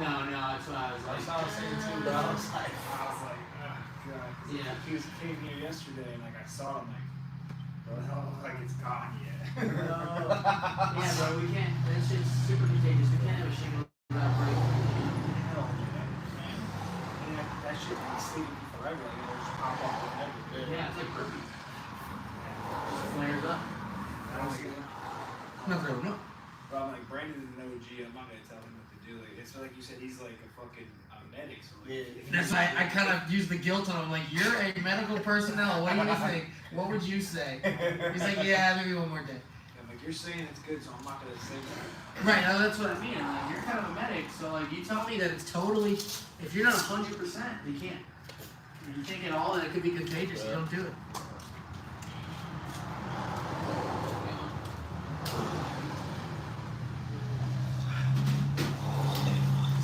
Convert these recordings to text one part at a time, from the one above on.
No, that's what I was like. That's what I was saying too, but I was like, oh god. Yeah. He came here yesterday and like I saw him like, bro, it don't look like it's gone yet. Yeah, bro, we can't. That shit's super contagious. We can't have a shingle without breaking. Hell yeah. And that shit can stay forever. Like it'll just pop up whenever. Yeah, it's like herpes. Just flares up. not really, no. But I'm like, Brandon's an OG. I'm not gonna tell him what to do. Like, it's like you said, he's like a fucking medic. So like, That's why I kind of use the guilt on him. Like, you're a medical personnel. What do you think? What would you say? He's like, yeah, maybe one more day. I'm like, you're saying it's good, so I'm not gonna say that. Right, now that's what I mean. Like, you're kind of a medic, so like you tell me that it's totally. If you're not 100%, you can't. You take it all, and it could be contagious. You don't do it.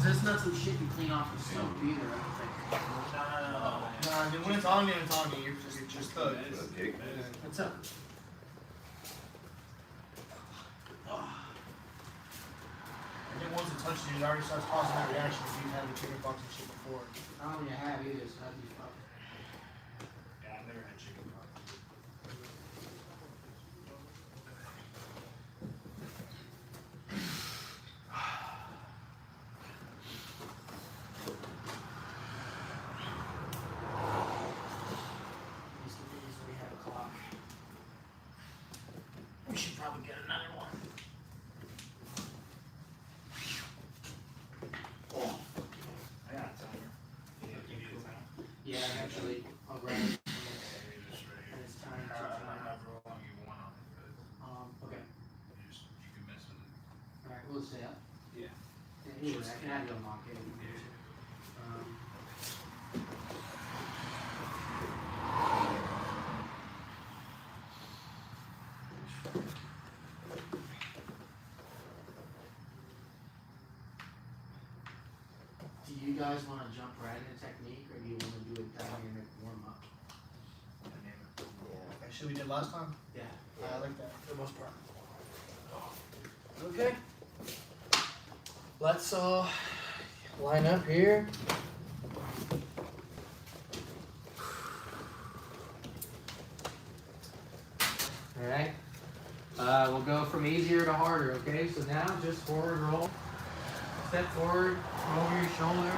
That's not some shit you clean off with soap either, I don't think. No, dude, when it's on you, you're just cooked. What's up? And then once it touches you, it already starts causing that reaction if you've had the chicken pox and shit before. I don't think I have either, so that'd be fun. Yeah, I've never had chicken pox. We have a clock. We should probably get another one. I got a timer. Yeah, actually, I'll grab it. And it's time to However long you want on it, but okay. you can mess with it. Alright, we'll stay up. Yeah. Anyway, I can have you unlock it. Do you guys want to jump right into technique, or do you want to do a dynamic warm-up? Yeah. Actually, we did last time. Yeah. I like that for the most part. Okay. Let's line up here. All right. We'll go from easier to harder. Okay. So now just forward roll. Step forward, over your shoulder.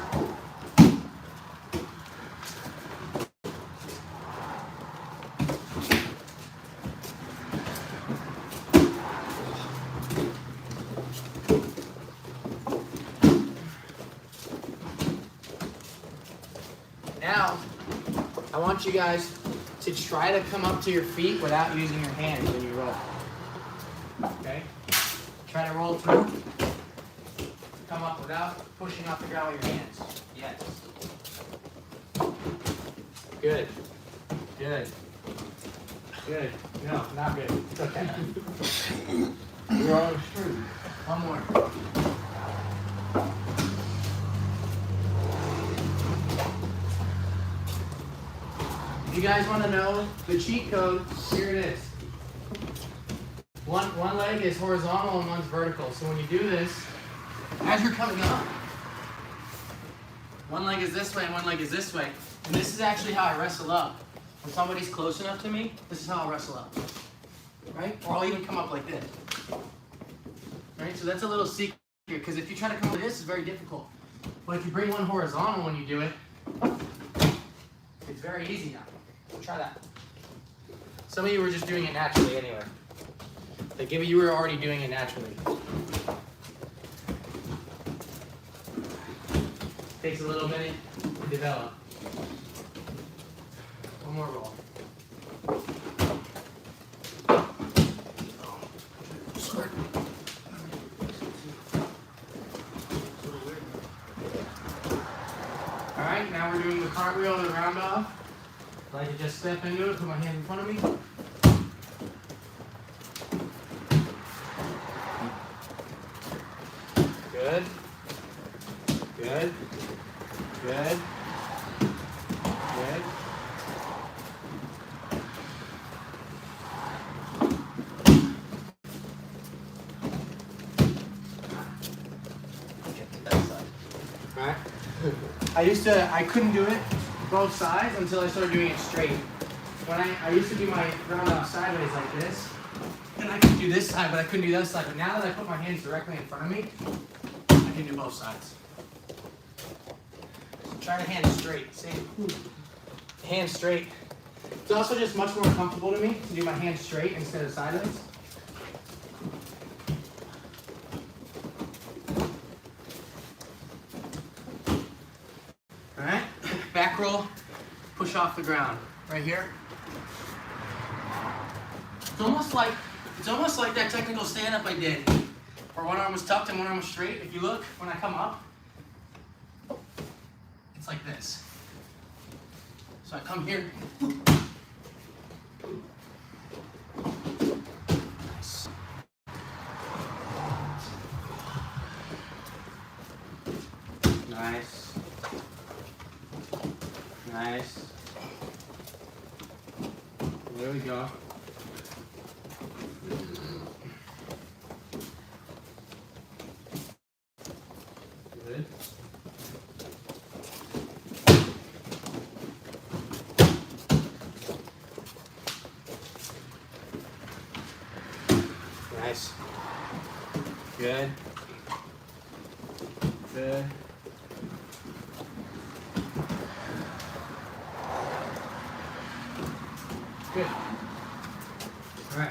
Now, I want you guys to try to come up to your feet without using your hands when you roll. Okay? Try to roll through. Come up without pushing off the ground with your hands. Yes. Good. Good. Good. No, not good. It's okay. You're on the street. One more. If you guys want to know the cheat code, here it is. One leg is horizontal and one's vertical. So when you do this, as you're coming up, one leg is this way and one leg is this way. And this is actually how I wrestle up. When somebody's close enough to me, this is how I'll wrestle up. Right? Or I'll even come up like this. Right? So that's a little secret, because if you try to come up like this, it's very difficult. But if you bring one horizontal when you do it, it's very easy now. Try that. Some of you were just doing it naturally anyway. Like if you were already doing it naturally. Takes a little minute to develop. One more roll. Alright, now we're doing the cartwheel and the round off. I'd like to just step into it, put my hand in front of me. Good. Good. Good. Good. Get to that side. Alright? I couldn't do it both sides until I started doing it straight. When I used to do my roundoff sideways like this, and I could do this side, but I couldn't do that side. But now that I put my hands directly in front of me, I can do both sides. So try to hand straight. Same. Hand straight. It's also just much more comfortable to me to do my hands straight instead of sideways. Alright, back roll, push off the ground. Right here. It's almost like that technical stand-up I did, where one arm was tucked and one arm was straight. If you look, when I come up, it's like this. So I come here. Nice. Nice. There we go. Good. Nice. Good. Good. Good. All right.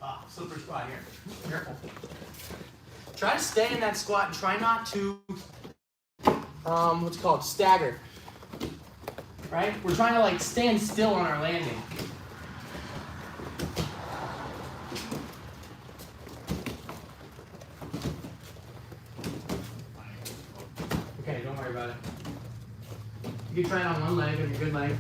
Ah, slippery squat here. Careful. Try to stay in that squat and try not to, what's it called, stagger. Right? We're trying to like stand still on our landing. Okay, don't worry about it. You can try it on one leg if you're good leg.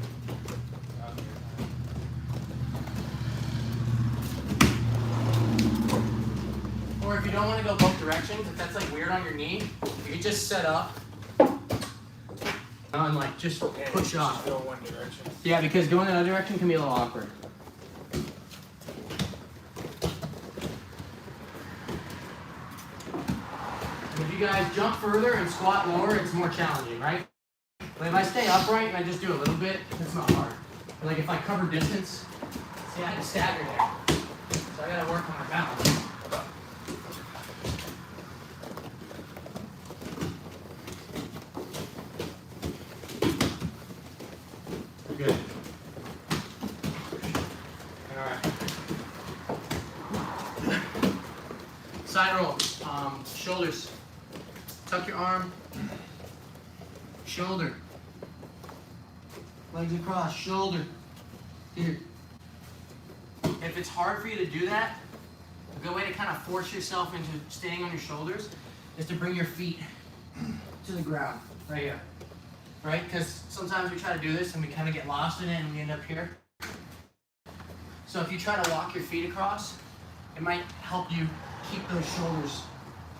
Or if you don't want to go both directions, if that's like weird on your knee, you can just set up and like just push off. Just go one direction. Yeah, because going the other direction can be a little awkward. If you guys jump further and squat lower, it's more challenging, right? But if I stay upright and I just do a little bit, it's not hard. But like if I cover distance, see, I had to stagger there. So I gotta work on my balance. Good. Alright. Side roll. Shoulders. Tuck your arm. Shoulder. Legs across. Shoulder. Here. If it's hard for you to do that, a good way to kind of force yourself into staying on your shoulders is to bring your feet to the ground. Right here. Right? Because sometimes we try to do this and we kind of get lost in it and we end up here. So if you try to walk your feet across, it might help you keep those shoulders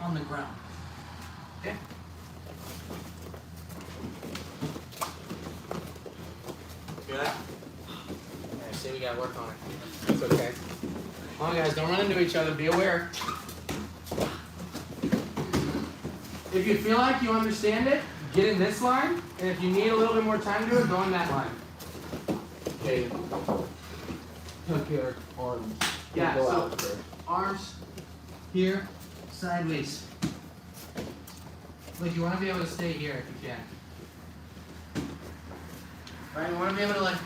on the ground. Okay? Good? I see we gotta work on it. It's okay. Come on guys, don't run into each other, be aware. If you feel like you understand it, get in this line, and if you need a little bit more time to do it, go in that line. Okay. Tuck your arms. Yeah, Go so out there. arms here, sideways. Like you want to be able to stay here if you can. Right, you want to be able to like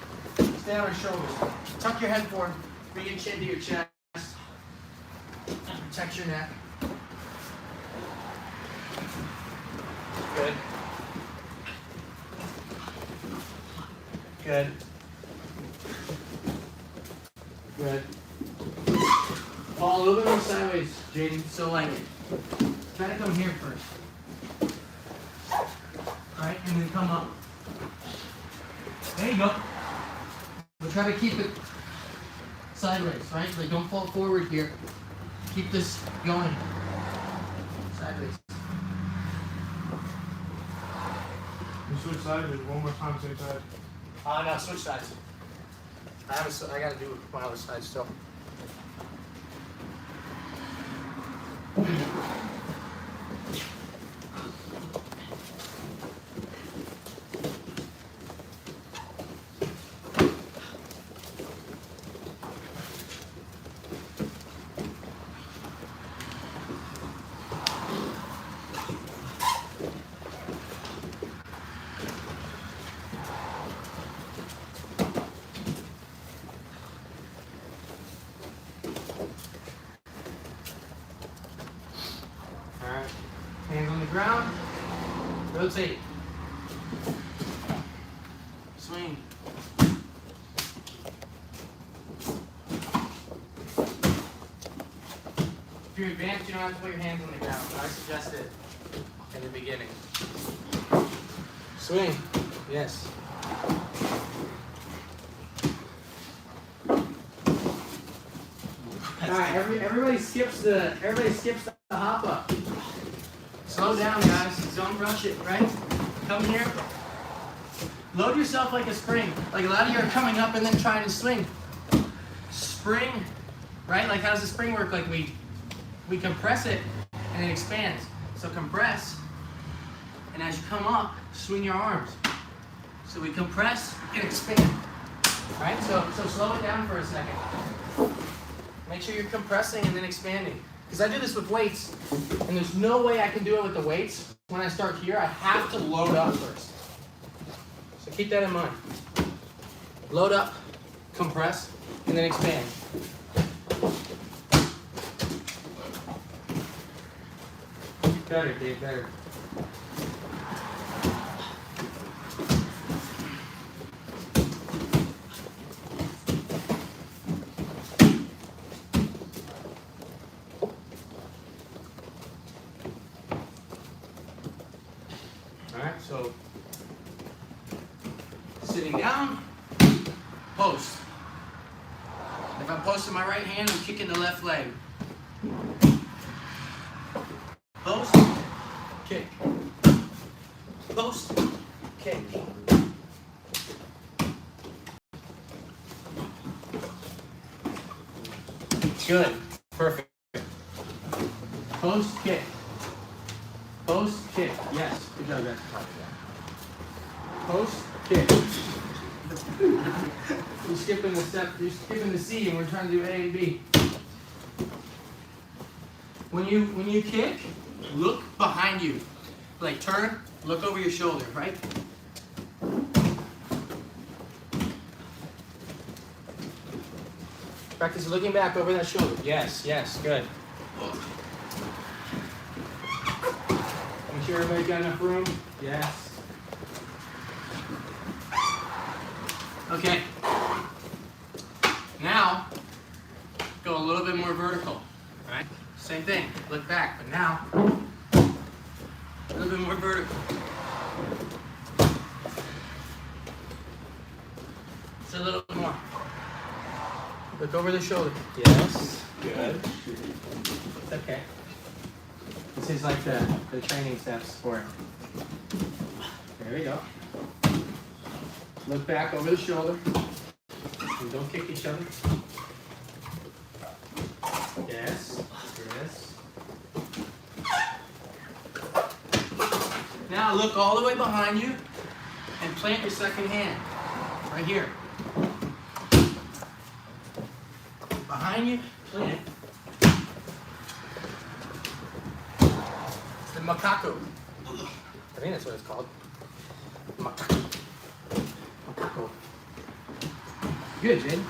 stay on your shoulders. Tuck your head forward, bring your chin to your chest, and protect your neck. Good. Good. Good. Fall a little bit more sideways, Jaden. So like, try to come here first. Alright, and then come up. There you go. We'll try to keep it sideways, right? Like don't fall forward here. Keep this going. Sideways. You switch sides one more time, same side. No, switch sides. I gotta do my other side still. Alright, hands on the ground, rotate, swing. If you're advanced, you don't have to put your hands on the ground, but I suggest it in the beginning. Swing, yes. Alright, everybody skips the hop up. Slow down, guys. Don't rush it, right? Come here. Load yourself like a spring. Like a lot of you are coming up and then trying to swing. Spring, right? Like how does the spring work? Like we compress it and it expands. So compress, and as you come up, swing your arms. So we compress and expand. Right? So slow it down for a second. Make sure you're compressing and then expanding. Because I do this with weights, and there's no way I can do it with the weights. When I start here, I have to load up first. So keep that in mind. Load up, compress, and then expand. Better, Dave, better. Alright, so sitting down, post. If I'm posting my right hand, I'm kicking the left leg. Post, kick. Post, kick. Good. Perfect. Post, kick. Post, kick. Yes. Good job, guys. Post, kick. You're skipping the step. You're skipping the C, and we're trying to do A and B. When you kick, look behind you. Like turn, look over your shoulder, right? Practice looking back over that shoulder. Yes, yes, good. Make sure everybody's got enough room. Yes. Okay. Now, go a little bit more vertical, right? Same thing, look back, but now, a little bit more vertical. Just a little more. Look over the shoulder. Yes. Good. It's okay. This is like the training steps for it. There we go. Look back over the shoulder. And don't kick each other. Yes. Yes. Now look all the way behind you and plant your second hand. Right here. Behind you, plant. It's the macaco. I think that's what it's called. Macaco. Macaco. Good, Jade.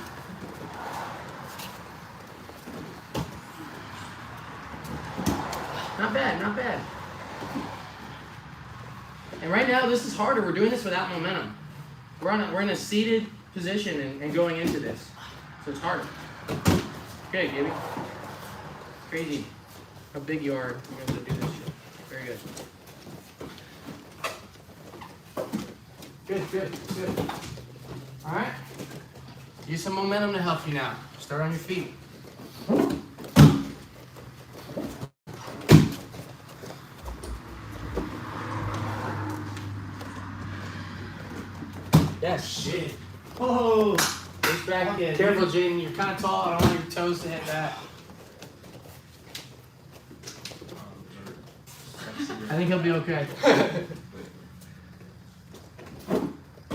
Not bad, not bad. And right now, this is harder. We're doing this without momentum. We're in a seated position and going into this. So it's harder. Okay, Gibby. Crazy how big you are to be able to do this shit. Very good. Good, good, good. All right. Use some momentum to help you now. Start on your feet. Yes. Shit. Oh. Face back. Careful, Jaden. You're kind of tall. I don't want your toes to hit that. I think he'll be okay.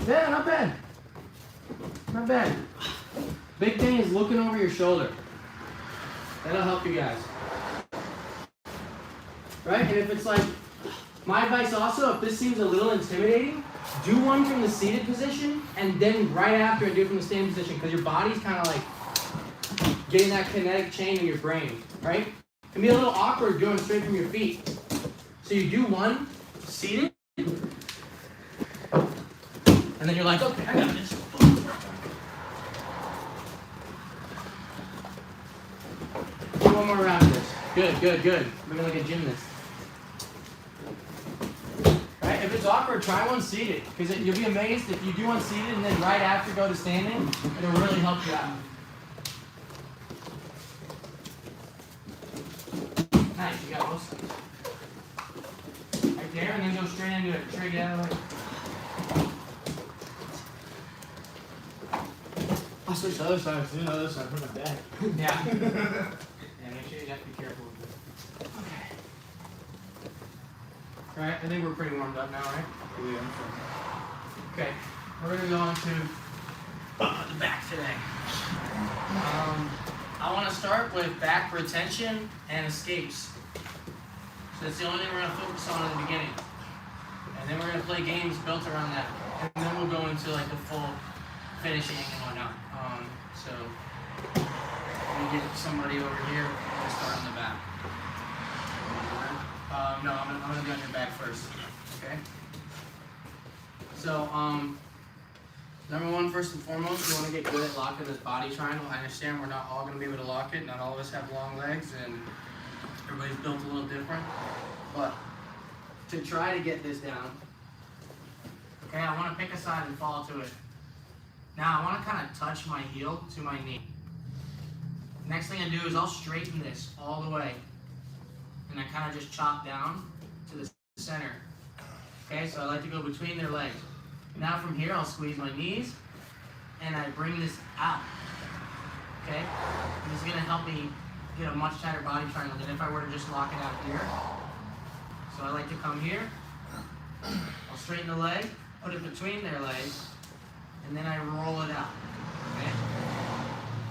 Yeah, not bad. Not bad. Big thing is looking over your shoulder. That'll help you guys. Right? And if it's like, my advice also, if this seems a little intimidating, do one from the seated position and then right after do it from the standing position because your body's kind of like getting that kinetic chain in your brain, right? It can be a little awkward going straight from your feet. So you do one seated, and then you're like, okay, I got this. Do one more round of this. Good, good, good. Looking like a gymnast. Right? If it's awkward, try one seated. Because you'll be amazed if you do one seated and then right after go to standing, it'll really help you out. Nice, you got both sides. Right there, and then go straight into it. Straight out of the way. I'll switch the other side. The other side for my back. Yeah. Yeah, make sure you have to be careful with it. Okay. Alright, I think we're pretty warmed up now, right? Okay, we're going to go into the back today. I want to start with back retention and escapes. So that's the only thing we're going to focus on in the beginning. And then we're going to play games built around that. And then we'll go into like the full finishing and whatnot. So let me get somebody over here. I'm going to start on the back. No, I'm gonna be on your back first. Okay. So, number one, first and foremost, you want to get good at locking this body triangle. I understand we're not all gonna be able to lock it. Not all of us have long legs, and everybody's built a little different. But to try to get this down, okay, I want to pick a side and fall to it. Now I want to kind of touch my heel to my knee. Next thing I do is I'll straighten this all the way. And I kind of just chop down to the center. Okay, so I like to go between their legs. Now from here, I'll squeeze my knees, and I bring this out. Okay, and this is gonna help me get a much tighter body triangle than if I were to just lock it out here. So I like to come here, I'll straighten the leg, put it between their legs, and then I roll it out. Okay,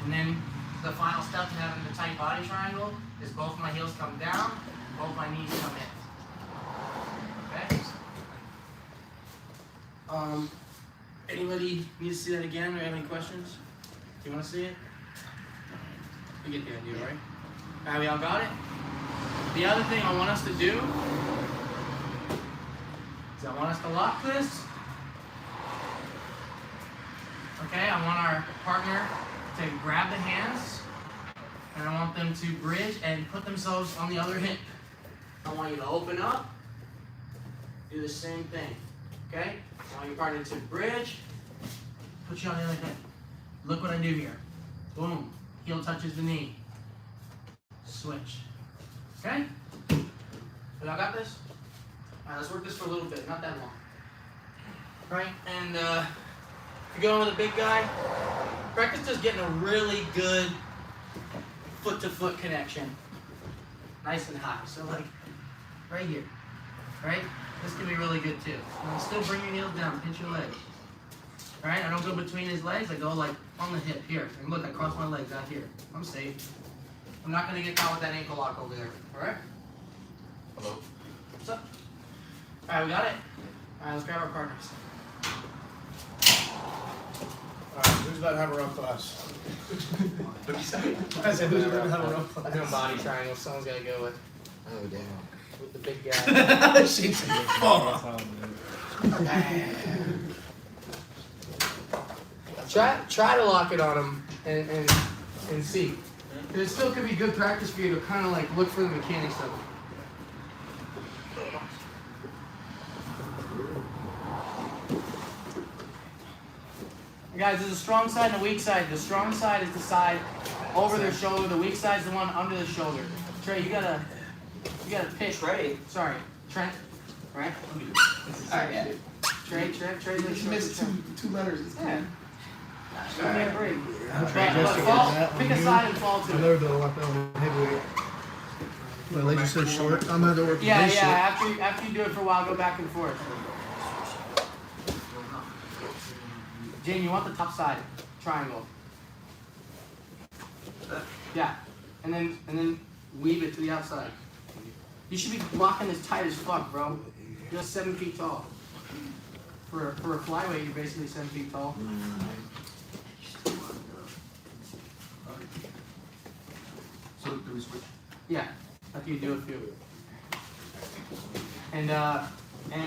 and then the final step to having the tight body triangle is both my heels come down, both my knees come in. Okay? Anybody need to see that again or have any questions? Do you want to see it? You get the idea, right? Alright, we all got it? The other thing I want us to do is I want us to lock this. Okay, I want our partner to grab the hands, and I want them to bridge and put themselves on the other hip. I want you to open up, do the same thing, okay? I want your partner to bridge, put you on the other hip. Look what I do here. Boom, heel touches the knee. Switch, okay? We all got this? All right, let's work this for a little bit, not that long. Right, and if you're going with a big guy, practice just getting a really good foot-to-foot connection. Nice and high. So like, right here, right? This can be really good too. And still bring your heels down, pinch your legs. All right, I don't go between his legs, I go like on the hip here. And look, I cross my legs out here. I'm safe. I'm not gonna get caught with that ankle lock over there, all right? Hello. What's up? All right, we got it? All right, let's grab our partners. Alright, who's about to have a rough class? I said, who's about to have a rough class? I'm doing body triangle, someone's gotta go with Oh damn. the big guy. She's fuck. Try to lock it on him and see. Because it still could be good practice for you to kind of like look for the mechanics of it. Guys, there's a strong side and a weak side. The strong side is the side over their shoulder. The weak side is the one under the shoulder. Trey, you gotta pitch. Trey. Sorry, Trent. Right? Alright, yeah. Trey. You missed two letters. Yeah. Give me a break. Jesse, Fall, that pick on a you. side and fall I to it. never done a left elbow heavyweight. My legs are so short. I'm gonna have to work Yeah, this yeah. After you do it for a while, go back and forth. Jane, you want the top side triangle. Yeah, and then weave it to the outside. You should be blocking this tight as fuck, bro. You're 7 feet tall. For a flyweight, you're basically 7 feet tall. So do we switch? Yeah, after you do a few. And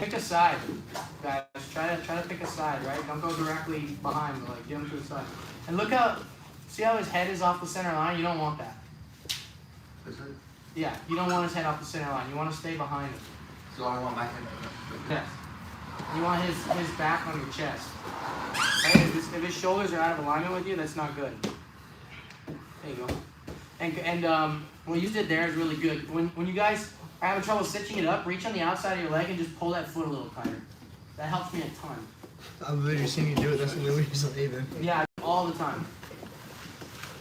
pick a side, guys. Try to pick a side, right? Don't go directly behind, but like get him to the side. And look out. See how his head is off the center line? You don't want that. Is it? Yeah, you don't want his head off the center line. You want to stay behind him. So I want my head. Yes. You want his back on your chest. Right? If his shoulders are out of alignment with you, that's not good. There you go. And what you did there is really good. When you guys are having trouble stitching it up, reach on the outside of your leg and just pull that foot a little tighter. That helps me a ton. shit. I've literally seen you do it. That's the only reason even. Yeah, all the time.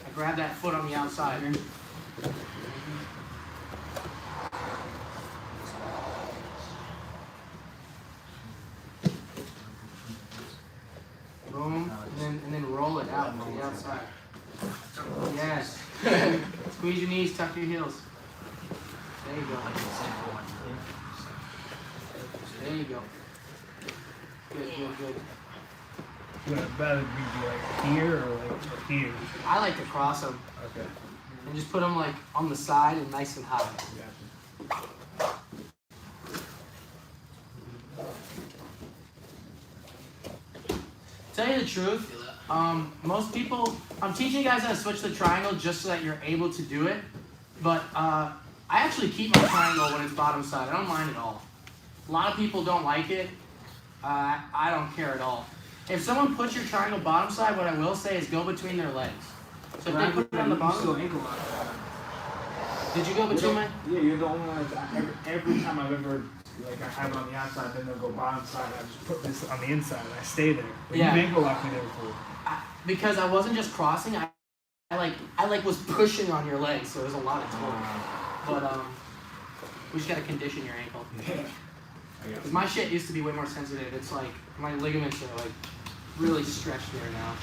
I grab that foot on the outside. Boom, and then roll it out to the outside. Yes. Squeeze your knees, tuck your heels. There you go. There you go. Good. Would it better be like here or like here? I like to cross them Okay. and just put them like on the side and nice and high. Tell you the truth, most people, I'm teaching you guys how to switch the triangle just so that you're able to do it. But I actually keep my triangle when it's bottom side. I don't mind at all. A lot of people don't like it. I don't care at all. If someone puts your triangle bottom side, what I will say is go between their legs. So if they put it on the bottom, did you go between my? Yeah, you're the only one that's every time I've ever like I have it on the outside, then they'll go bottom side. I just put this on the inside and I stay there. But Yeah. you ankle locked me there before. Because I wasn't just crossing, I was pushing on your legs, so it was a lot of torque. But we just gotta condition your ankle. Yeah. Cause my shit used to be way more sensitive. It's like my ligaments are like really stretched there now.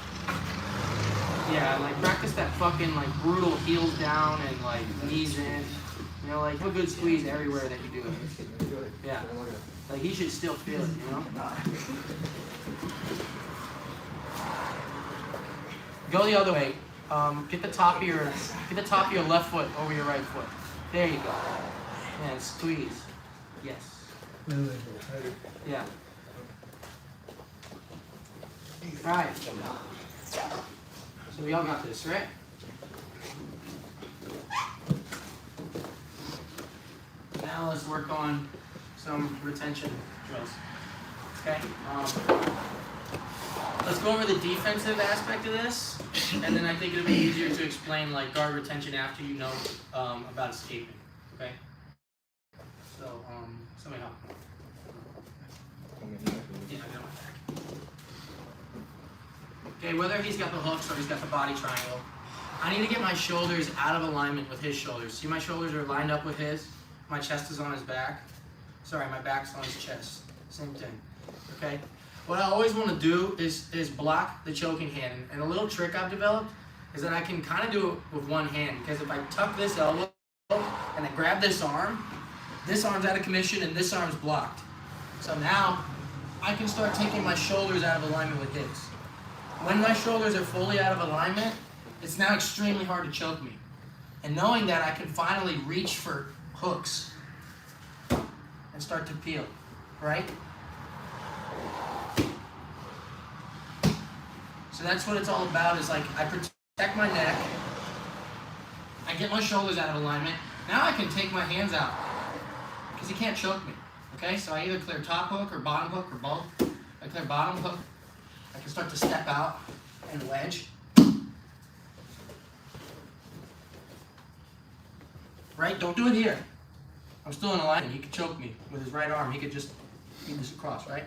Yeah, like practice that fucking like brutal heels down and like knees in. You know, like have a good squeeze everywhere that you do it. Yeah. Like he should still feel it, you know? Go the other way. Get the top of your left foot over your right foot. There you go. And squeeze. Yes. Yeah. Alright. So we all got this, right? Now let's work on some retention drills. Okay? Let's go over the defensive aspect of this, and then I think it'll be easier to explain like guard retention after you know about escaping. Okay? So, somebody help. Yeah, I got my back. Okay, whether he's got the hooks or he's got the body triangle, I need to get my shoulders out of alignment with his shoulders. See, my shoulders are lined up with his. My chest is on his back. Sorry, my back's on his chest. Same thing. Okay? What I always want to do is block the choking hand. And a little trick I've developed is that I can kind of do it with one hand. Because if I tuck this elbow and I grab this arm's out of commission and this arm's blocked. So now I can start taking my shoulders out of alignment with his. When my shoulders are fully out of alignment, it's now extremely hard to choke me. And knowing that, I can finally reach for hooks and start to peel, right? So that's what it's all about, is like I protect my neck, I get my shoulders out of alignment, now I can take my hands out, because he can't choke me, okay? So I either clear top hook or bottom hook or both. I clear bottom hook, I can start to step out and wedge. Right, don't do it here. I'm still in alignment, he could choke me with his right arm, he could just feed this across, right?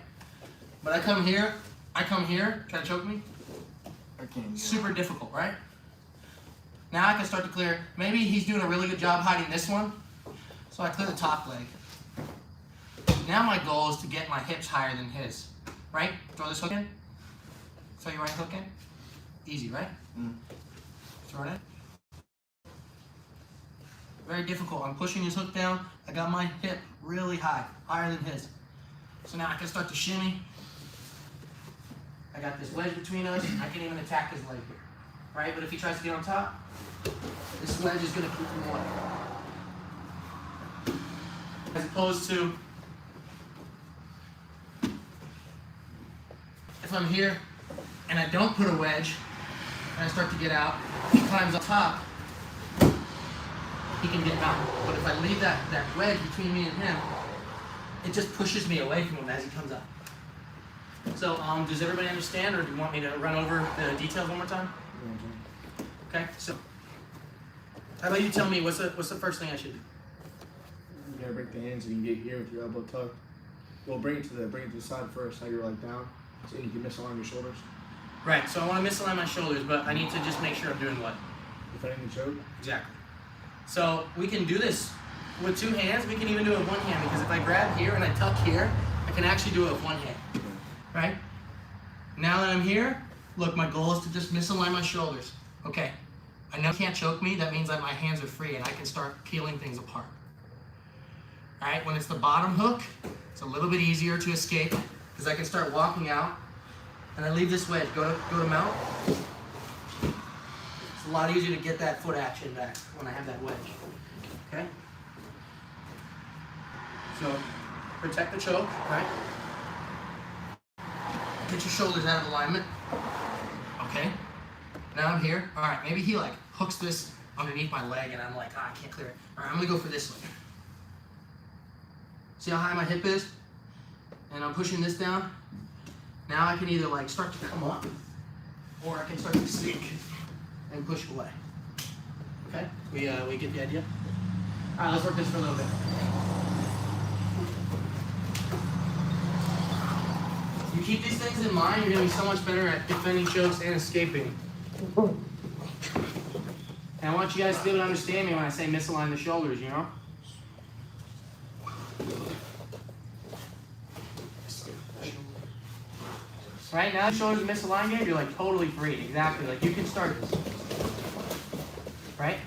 But I come here, can I choke me? I can't. Super difficult, right? Now I can start to clear. Maybe he's doing a really good job hiding this one. So I clear the top leg. Now my goal is to get my hips higher than his. Right? Throw this hook in. Throw your right hook in. Easy, right? Throw it in. Very difficult. I'm pushing his hook down. I got my hip really high, higher than his. So now I can start to shimmy. I got this wedge between us. I can even attack his leg here. Right? But if he tries to get on top, this wedge is going to keep him away. As opposed to if I'm here and I don't put a wedge and I start to get out, he climbs up top, he can get out. But if I leave that wedge between me and him, it just pushes me away from him as he comes up. So does everybody understand, or do you want me to run over the details one more time? Okay, so how about you tell me what's the first thing I should do? You gotta break the hands and you get here with your elbow tucked. Well, bring it to the side first, now you're like down, so you can misalign your shoulders. Right, so I want to misalign my shoulders, but I need to just make sure I'm doing what? Defending the choke. Exactly. So we can do this with two hands. We can even do it with one hand, because if I grab here and I tuck here, I can actually do it with one hand. Right? Now that I'm here, look, my goal is to just misalign my shoulders. Okay, I know he can't choke me. That means that my hands are free and I can start peeling things apart. All right, when it's the bottom hook, it's a little bit easier to escape because I can start walking out and I leave this wedge. Go to mount. It's a lot easier to get that foot action back when I have that wedge. Okay? So protect the choke, right? Get your shoulders out of alignment. Okay. Now I'm here. All right, maybe he like hooks this underneath my leg and I'm like, I can't clear it. All right, I'm gonna go for this one. See how high my hip is? And I'm pushing this down. Now I can either like start to come up or I can start to sink and push away. Okay, we get the idea? All right, let's work this for a little bit. You keep these things in mind, you're gonna be so much better at defending chokes and escaping. And I want you guys to be able to understand me when I say misalign the shoulders, you know? Right now, the shoulders are misaligned here, you're like totally free. Exactly, like you can start this. Right?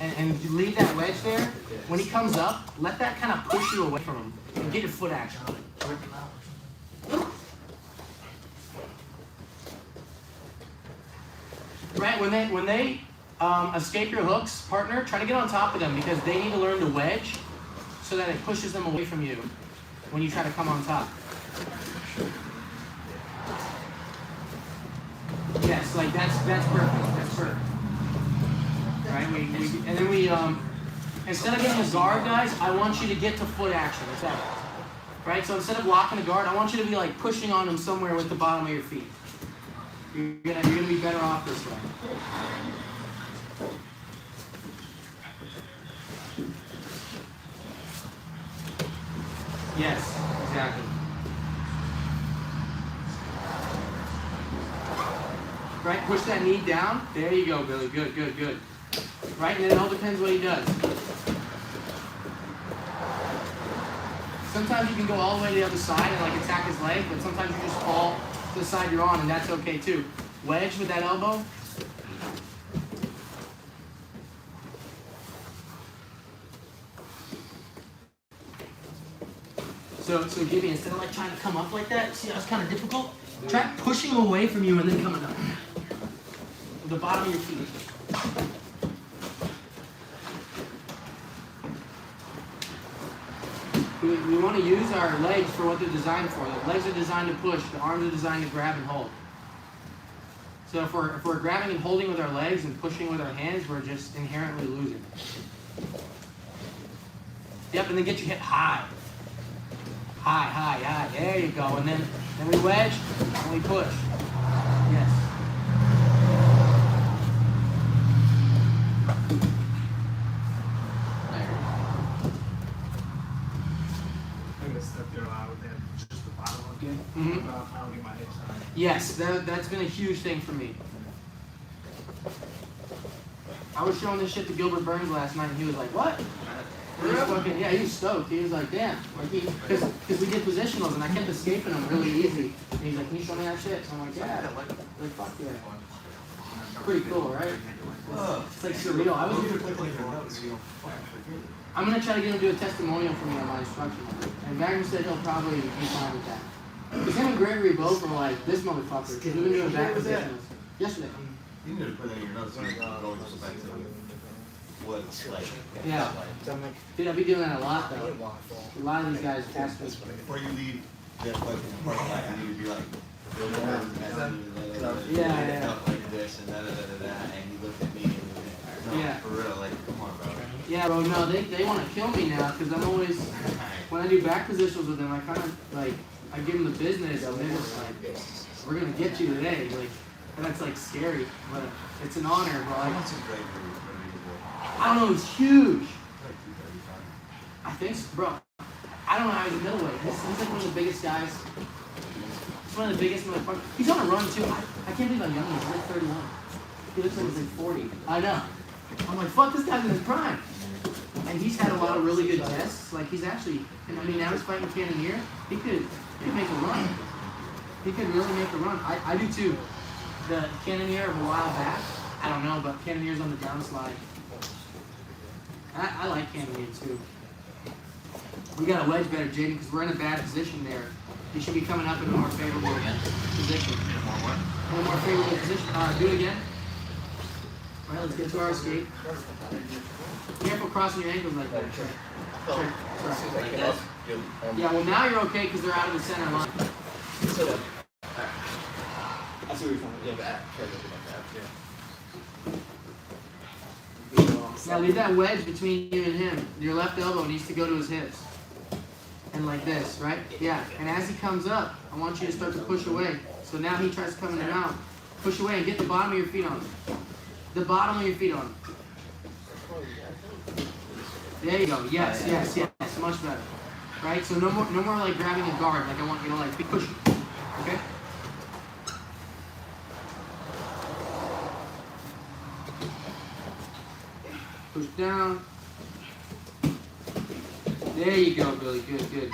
And you leave that wedge there. When he comes up, let that kind of push you away from him and get your foot action. Right, when they escape your hooks, partner, try to get on top of them because they need to learn to wedge so that it pushes them away from you when you try to come on top. Yes, like that's perfect. That's perfect. Right, and then we instead of getting a guard, guys, I want you to get to foot action. Attack. Right, so instead of locking a guard, I want you to be like pushing on them somewhere with the bottom of your feet. You're gonna be better off this way. Yes, exactly. Right, push that knee down. There you go, Billy. Good, good, good. Right, and then it all depends what he does. Sometimes you can go all the way to the other side and like attack his leg, but sometimes you just fall to the side you're on, and that's okay too. Wedge with that elbow. So Gibby, instead of like trying to come up like that, see how it's kind of difficult? Try pushing him away from you and then coming up. With the bottom of your feet. We want to use our legs for what they're designed for. The legs are designed to push, the arms are designed to grab and hold. So if we're grabbing and holding with our legs and pushing with our hands, we're just inherently losing. Yep, and then get your hip high. High, high, high. There you go. And then we wedge and we push. Yes. I think the stuff they're allowed with them, just the bottom again. I don't get my hips high. Yes, That's been a huge thing for me. I was showing this shit to Gilbert Burns last night, and he was like, "What?" He was fucking, yeah, he was stoked. He was like, "Damn," like because we did positionals, and I kept escaping them really easy. And he's like, "Can you show me that shit?" So I'm like, "Yeah." Like, fuck yeah. Pretty cool, right? It's like surreal. I was I'm gonna try to get him to do a testimonial for me on my instruction. And Wagner said he'll probably be fine with that. Because him and Gregory both were like, this motherfucker. Because we've been doing back positions yesterday. You need to put that in your notes so you can go into back to what it's like. Yeah. Dude, I'll be doing that a lot though. A lot of these guys ask me. Before you leave that fucking parking lot, you need to be like, yeah. like this and and he looked at me and no, Yeah. for real, like, come on, bro. Yeah, bro, no, they want to kill me now because I'm always, when I do back positions with them, I kind of like, I give them the business and they're just like, we're going to get you today. Like, and that's like scary, but it's an honor, bro. How Like, much is great for you? I don't know, it's huge. I think, so, bro, I don't know how he's a middleweight. He's like one of the biggest guys. He's one of the biggest motherfuckers. He's on a run too. I can't believe how young he is. He's like 31. He looks like he's like 40. I know. I'm like, fuck, this guy's in his prime. And he's had a lot of really good tests. Like, he's actually, I mean, now he's fighting Cannonier. He could make a run. He could really make a run. I do too. The Cannonier of a while back, I don't know, but Cannonier's on the downslide. I like Cannonier too. We got a wedge better, Jaden, because we're in a bad position there. He should be coming up in a more favorable position. In a more favorable position. Do it again. All right, let's get to our escape. Careful crossing your ankles like that. Sure. Like this? Yeah, well now you're okay because they're out of the center line. I see what you're trying to do. Now leave that wedge between you and him. Your left elbow needs to go to his hips. And like this, right? Yeah. And as he comes up, I want you to start to push away. So now he tries to come in and out. Push away and get the bottom of your feet on. The bottom of your feet on. There you go. Yes. Much better. Right? So no more like grabbing a guard. Like I want you to like be pushing. Okay? Push down. There you go, Billy. Good.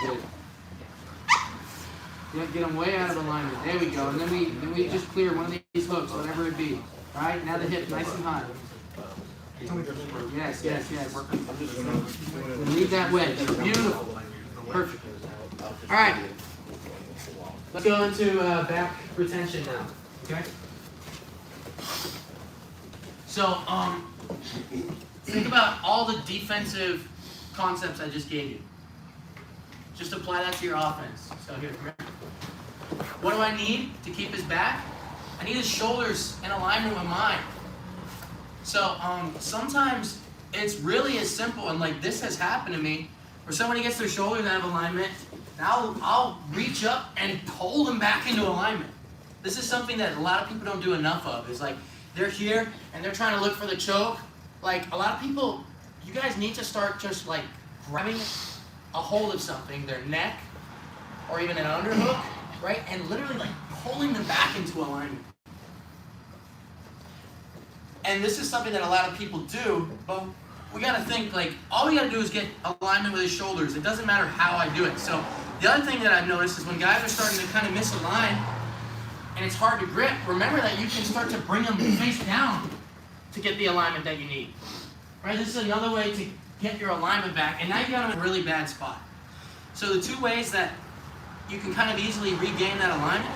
Yep, get them way out of alignment. There we go. And then we just clear one of these hooks, whatever it be. All right? Now the hip nice and high. Yes. Leave that wedge. Beautiful. Perfect. All right. Let's go into back retention now. Okay? So, think about all the defensive concepts I just gave you. Just apply that to your offense. So here, come here. What do I need to keep his back? I need his shoulders in alignment with mine. So sometimes it's really as simple, and like this has happened to me, where somebody gets their shoulders out of alignment, and I'll reach up and pull them back into alignment. This is something that a lot of people don't do enough of. Is like they're here and they're trying to look for the choke. Like a lot of people, you guys need to start just like grabbing a hold of something, their neck, or even an underhook, right? And literally like pulling them back into alignment. And this is something that a lot of people do, but we gotta think like, all we gotta do is get alignment with his shoulders. It doesn't matter how I do it. So the other thing that I've noticed is when guys are starting to kind of misalign and it's hard to grip, remember that you can start to bring them face down to get the alignment that you need. Right? This is another way to get your alignment back, and now you got them in a really bad spot. So the two ways that you can kind of easily regain that alignment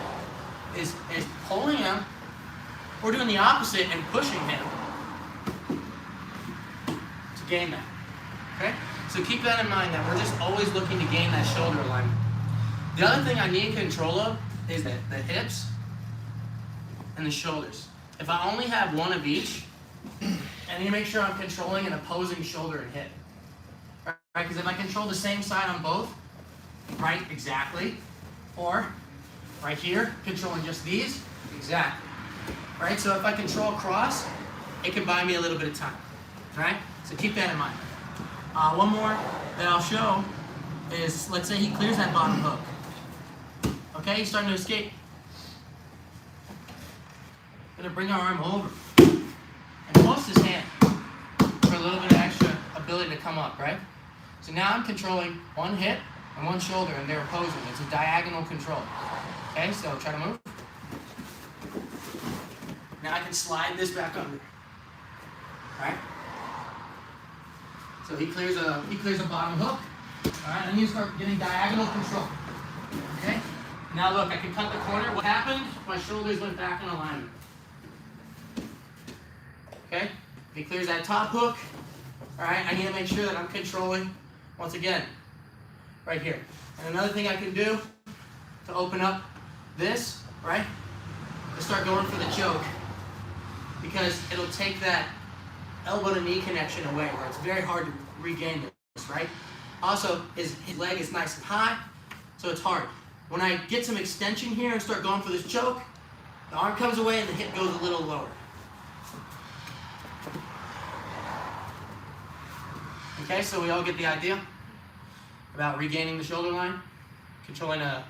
is pulling him, or doing the opposite and pushing him to gain that. Okay? So keep that in mind, that we're just always looking to gain that shoulder alignment. The other thing I need control of is the hips and the shoulders. If I only have one of each, I need to make sure I'm controlling an opposing shoulder and hip. Right? Because if I control the same side on both, right, exactly, or right here, controlling just these, exactly. Right, so if I control cross, it can buy me a little bit of time. Right, so keep that in mind. One more that I'll show is, let's say he clears that bottom hook. Okay, he's starting to escape. gonna bring our arm over and post his hand for a little bit of extra ability to come up, right? So now I'm controlling one hip and one shoulder, and they're opposing. It's a diagonal control. Okay, so try to move. Now I can slide this back under. Right? So he clears a bottom hook. Alright, and you start getting diagonal control. Okay? Now look, I can cut the corner. What happened? My shoulders went back in alignment. Okay? He clears that top hook. Alright, I need to make sure that I'm controlling, once again, right here. And another thing I can do to open up this, right, is start going for the choke. Because it'll take that elbow to knee connection away, where it's very hard to regain this, right? Also, his leg is nice and high, so it's hard. When I get some extension here and start going for this choke, the arm comes away and the hip goes a little lower. Okay, so we all get the idea about regaining the shoulder line, controlling a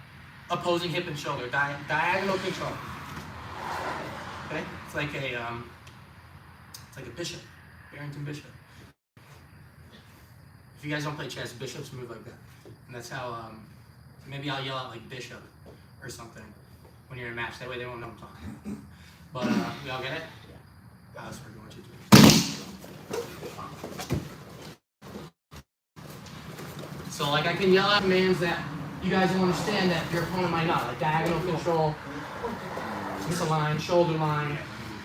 opposing hip and shoulder, diagonal control. Okay, it's like a bishop, Barrington bishop. If you guys don't play chess, bishops move like that, and that's how. Maybe I'll yell out like bishop or something when you're in a match. That way they won't know I'm talking. But we all get it? Yeah. That's where you want you to. So like I can yell out commands that you guys will understand that your opponent might not, like diagonal control, misalign, shoulder line.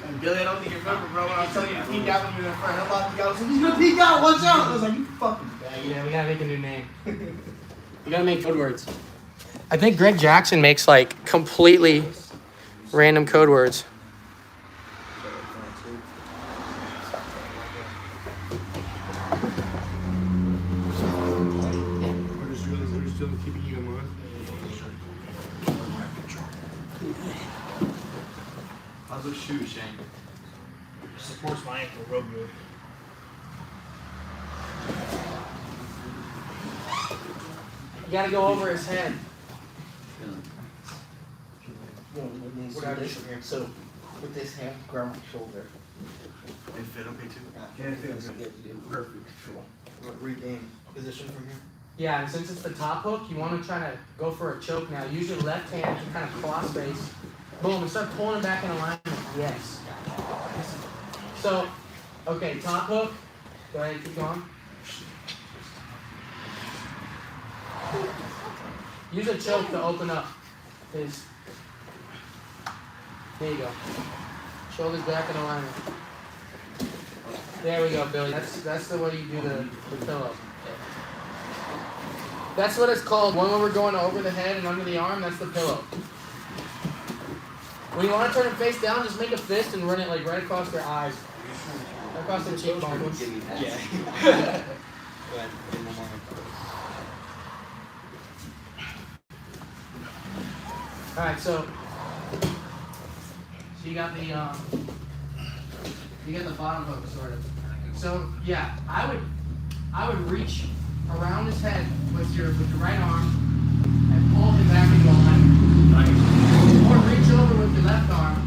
And Billy, I don't think you remember, bro, when I was telling you to peek out when you were in front. I thought you guys was like, he's gonna peek out, watch out! I was like, you fucking bag. Yeah, we gotta make a new name. We gotta make code words. I think Greg Jackson makes like completely random code words. We're just keeping you in mind. How's those shoes, Shane? Supports my ankle real good. You gotta go over his head. So with this hand, grab my shoulder. They fit okay too? Yeah, it feels good. Get in perfect control. Regain position from here. Yeah, and since it's the top hook, you want to try to go for a choke now. Use your left hand to kind of cross face. Boom, and start pulling it back in alignment. Yes. So, okay, top hook. Go ahead, keep going. Use a choke to open up his. There you go. Shoulders back in alignment. There we go, Billy. That's the way you do the pillow. That's what it's called. One where we're going over the head and under the arm, that's the pillow. When you want to turn it face down, just make a fist and run it like right across their eyes. Right across their cheekbones. Yeah. Alright, so you got the bottom hook sort of. So yeah, I would reach around his head with your right arm and pull him back into alignment. Right. Or reach over with your left arm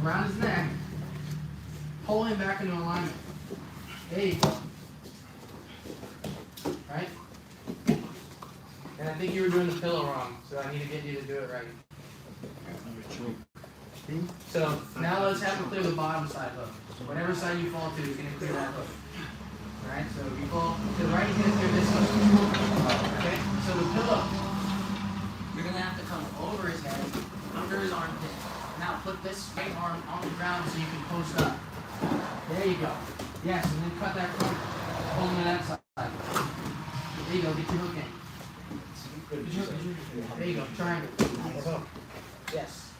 around his neck, pull him back into alignment. There you go. Right? And I think you were doing the pillow wrong, so I need to get you to do it right. So now let's have him clear the bottom side hook. So whatever side you fall to is going to clear that hook. Alright, so you fall to the right, he's going to clear this hook. Okay, so the pillow, you're going to have to come over his head, under his armpit. Now put this right arm on the ground so you can post up. There you go. Yes, and then cut that corner. Pull him to that side. There you go, get your hook in. There you go, triangle. Yes.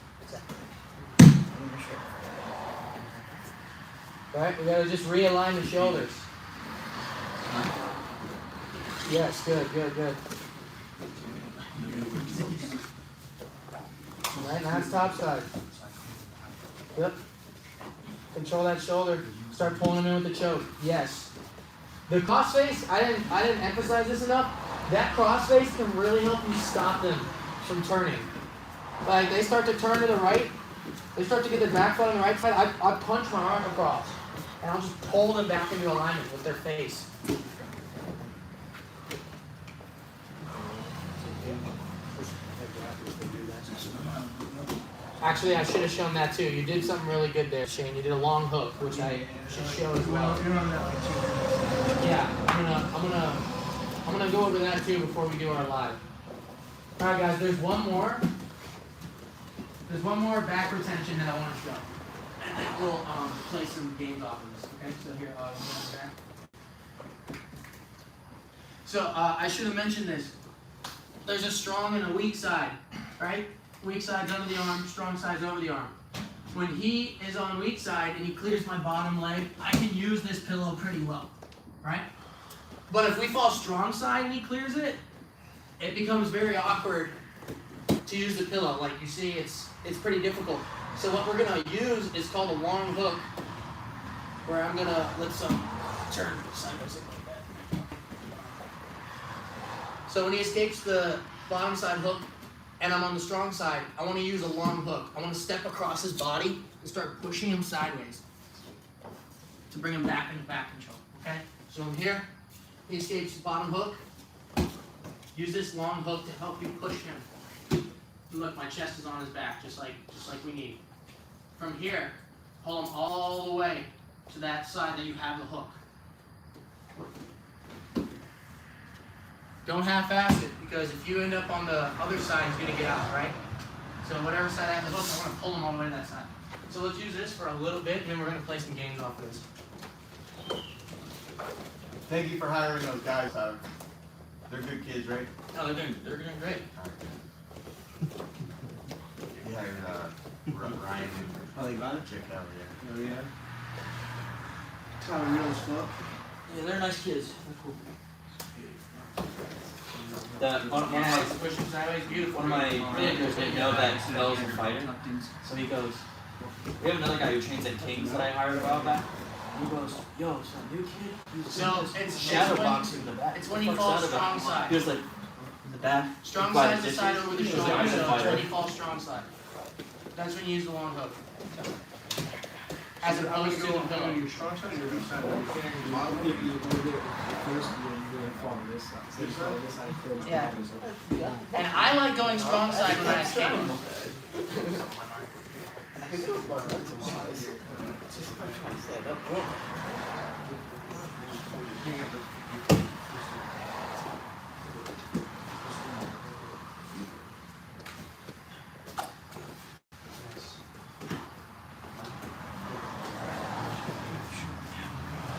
Alright, we gotta just realign the shoulders. Yes, good. Alright, now it's top side. Yep. Control that shoulder. Start pulling him in with the choke. Yes. The cross face, I didn't emphasize this enough. That cross face can really help you stop them from turning. Like they start to turn to the right, They start to get their back foot on the right side, I punch my arm across. And I'll just pull them back into alignment with their face. Actually, I should have shown that too. You did something really good there, Shane. You did a long hook, which I should show as well. You're on that like 2 minutes. Yeah, I'm gonna go over that too before we do our live. All right, guys. There's one more. There's one more back retention that I want to show, and then we'll play some games off of this. Okay. So here, go back. So I should have mentioned this. There's a strong and a weak side, right? Weak side's under the arm, strong side's over the arm. When he is on weak side and he clears my bottom leg, I can use this pillow pretty well, right? But if we fall strong side and he clears it, it becomes very awkward to use the pillow. Like you see, it's pretty difficult. So what we're gonna use is called a long hook, where I'm gonna turn sideways like that. So when he escapes the bottom side hook, and I'm on the strong side, I want to use a long hook. I want to step across his body and start pushing him sideways to bring him back into back control. Okay? So I'm here. He escapes the bottom hook. Use this long hook to help you push him. Look, my chest is on his back, just like we need. From here, pull him all the way to that side that you have the hook. Don't half-ass it, because if you end up on the other side, he's going to get out, right? So whatever side I have the hook, I want to pull him all the way to that side. So let's use this for a little bit, and then we're going to play some games off of this. Thank you for hiring those guys, Tyler. They're good kids, right? No, they're doing great. You hired Ryan and Oh, they got it? Chick out here. Oh, yeah. Tyler, real as fuck. Yeah, they're nice kids. They're cool. Push him sideways, beautiful. One of my managers didn't know that Bell's a fighter. So he goes, we have another guy who trains at King's that I hired a while back. He goes, yo, some new kid. So it's Shadow boxing in the back. It's when he falls strong side. He was like, in the back. Strong quite side's the dishes. side over the He was shoulder, like, so I'm a it's fighter. when he falls strong side. That's when you use the long hook. As opposed to the pillow. Your strong side or your weak side? You can't model it. You go get it first, and then you're going to fall this side. So you fall this side first. Yeah. And I like going strong side when I escape.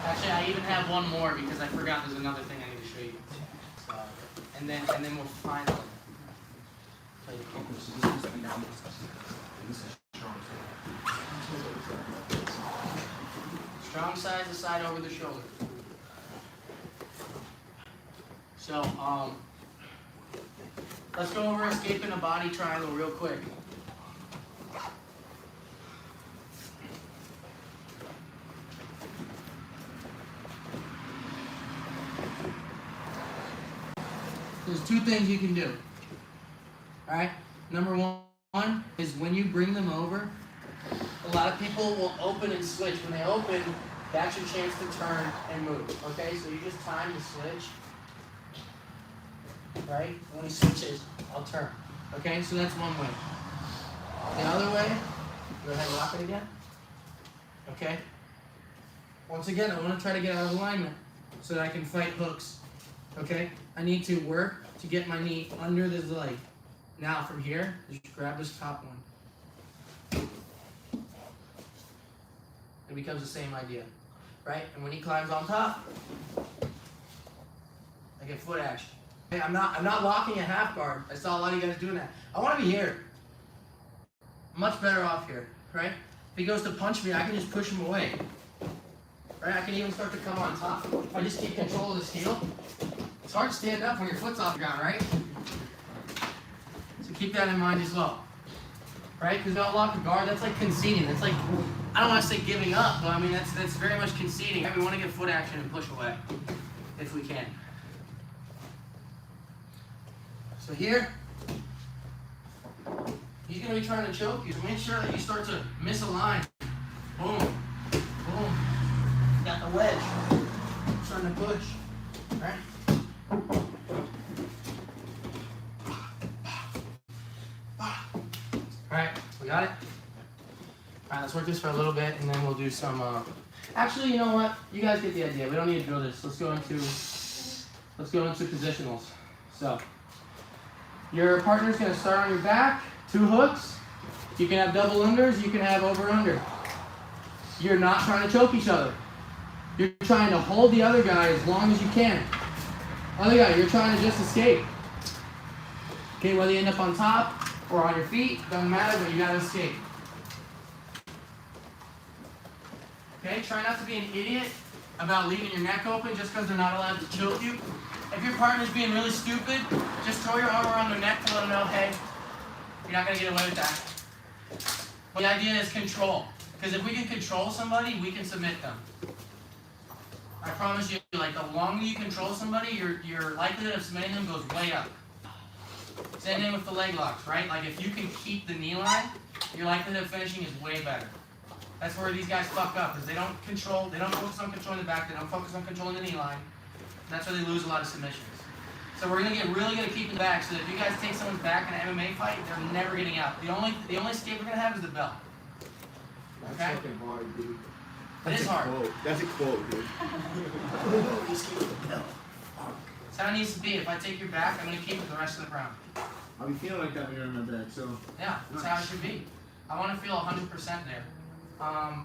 Actually, I even have one more because I forgot there's another thing I need to show you. So, and then we'll finally play the game. Strong side is the side over the shoulder. So, let's go over escaping a body triangle real quick. There's two things you can do. Alright? Number one is when you bring them over, a lot of people will open and switch. When they open, that's your chance to turn and move. Okay? So you just time the switch. Right? When he switches, I'll turn. Okay? So that's one way. The other way, go ahead and lock it again. Okay? Once again, I want to try to get out of alignment so that I can fight hooks. Okay? I need to work to get my knee under this leg. Now from here, just grab this top one. It becomes the same idea. Right? And when he climbs on top, I get foot action. Okay? I'm not locking a half guard. I saw a lot of you guys doing that. I want to be here. I'm much better off here. Right? If he goes to punch me, I can just push him away. Right? I can even start to come on top. If I just keep control of this heel, it's hard to stand up when your foot's off the ground, right? So keep that in mind as well. Right? Because don't lock a guard, that's like conceding. That's like, I don't want to say giving up, but I mean, that's very much conceding. We want to get foot action and push away, if we can. So here, he's gonna be trying to choke you. So make sure that you start to misalign. Boom, boom. Got the wedge. Starting to push. Right? Alright, we got it? Alright, let's work this for a little bit and then we'll do some actually, you know what? You guys get the idea. We don't need to drill this. Let's go into positionals. So your partner's gonna start on your back, 2 hooks. You can have double unders, you can have over under. You're not trying to choke each other. You're trying to hold the other guy as long as you can. Other guy, you're trying to just escape. Okay, whether you end up on top or on your feet, doesn't matter, but you gotta escape. Okay, try not to be an idiot about leaving your neck open just because they're not allowed to choke you. If your partner's being really stupid, just throw your arm around their neck to let them know, hey, you're not gonna get away with that. But the idea is control. Because if we can control somebody, we can submit them. I promise you, like the longer you control somebody, your likelihood of submitting them goes way up. Same thing with the leg locks, right? Like if you can keep the knee line, your likelihood of finishing is way better. That's where these guys fuck up, is they don't focus on controlling the back, they don't focus on controlling the knee line. That's where they lose a lot of submissions. So we're gonna get really good at keeping the back, so that if you guys take someone's back in an MMA fight, they're never getting out. The only escape we're gonna have is the belt. That's Okay? fucking hard, dude. It is hard. Quote. That's a quote, dude. That's how it needs to be. If I take your back, I'm gonna keep it the rest of the round. I'll be feeling like that when you're on my back, so. Yeah, that's how it should be. I want to feel 100% there. I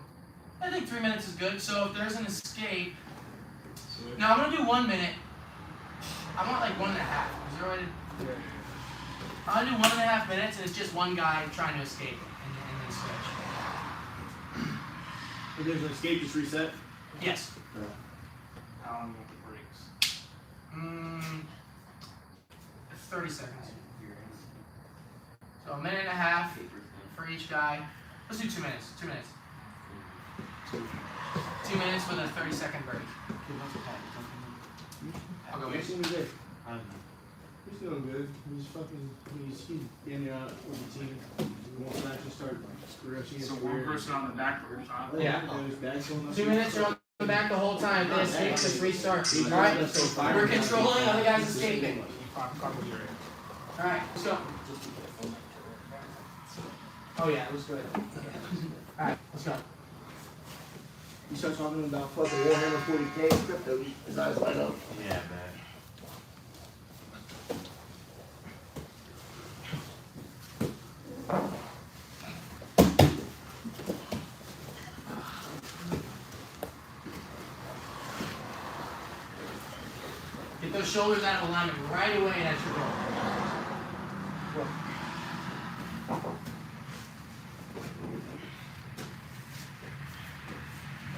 think 3 minutes is good. So if there's an escape, now I'm gonna do 1 minute. I want like 1.5. Is there a way to? Yeah. I'll do 1.5 minutes, and it's just one guy trying to escape and then switch. If there's an escape, just reset. Yes. How long will the breaks? 30 seconds. So 1.5 minutes for each guy. Let's do 2 minutes. 2 minutes. 2 minutes with a 30-second break. I'll go Next wait. thing is it. I don't know. He's doing good. He's getting you out with the team. He won't actually start rushing his So career. one person on the back first, huh? Yeah. His bag's going up. 2 minutes, you're on the back the whole time. Then escape, just restart. Alright? We're controlling, other guys escaping. Alright, let's go. Oh yeah, it was good. Alright, let's go. You start talking about fucking Warhammer 40K and crypto, his eyes light up. Yeah, man. Get those shoulders out of alignment right away, that's your goal.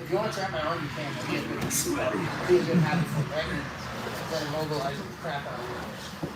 If you want to trap my arm, you can. That'd be a good habit for me, right? Then immobilize the crap out of you.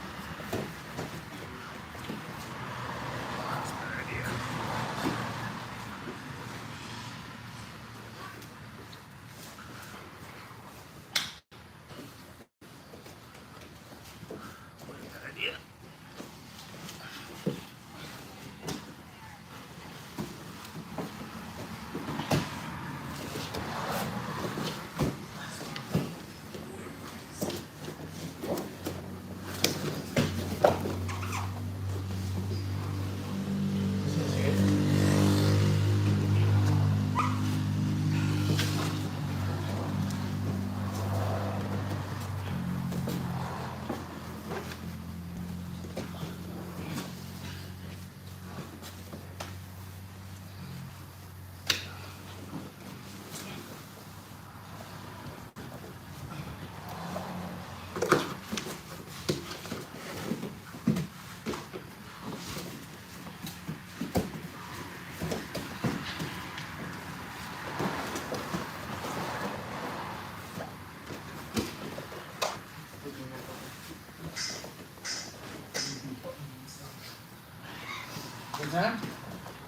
Good time?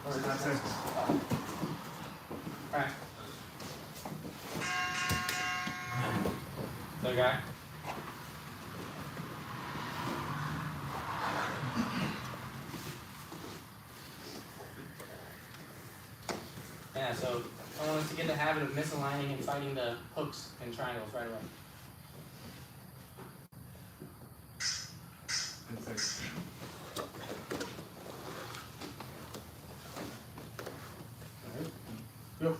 Or is that it? Alright. That guy? Yeah, so someone wants to get in the habit of misaligning and fighting the hooks and triangles right away. Alright. Go.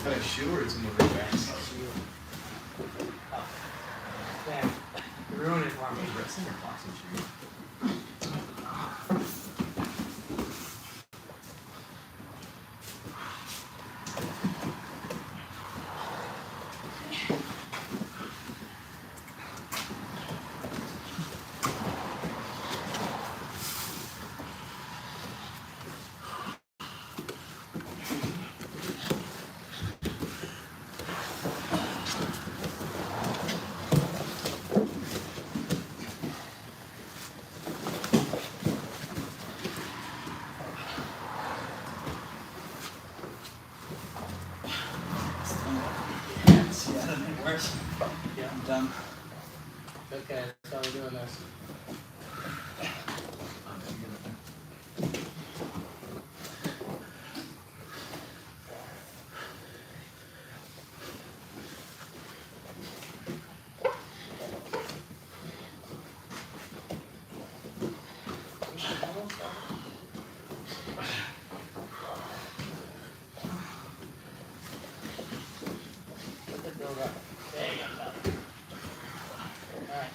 Got a shoe or it's in the rear back? Damn. You ruined it for me. Wrestling or boxing shoe? See, that doesn't make it worse. Yeah. I'm done. Okay, that's how we're doing this. Let it build up. There you go. Alright.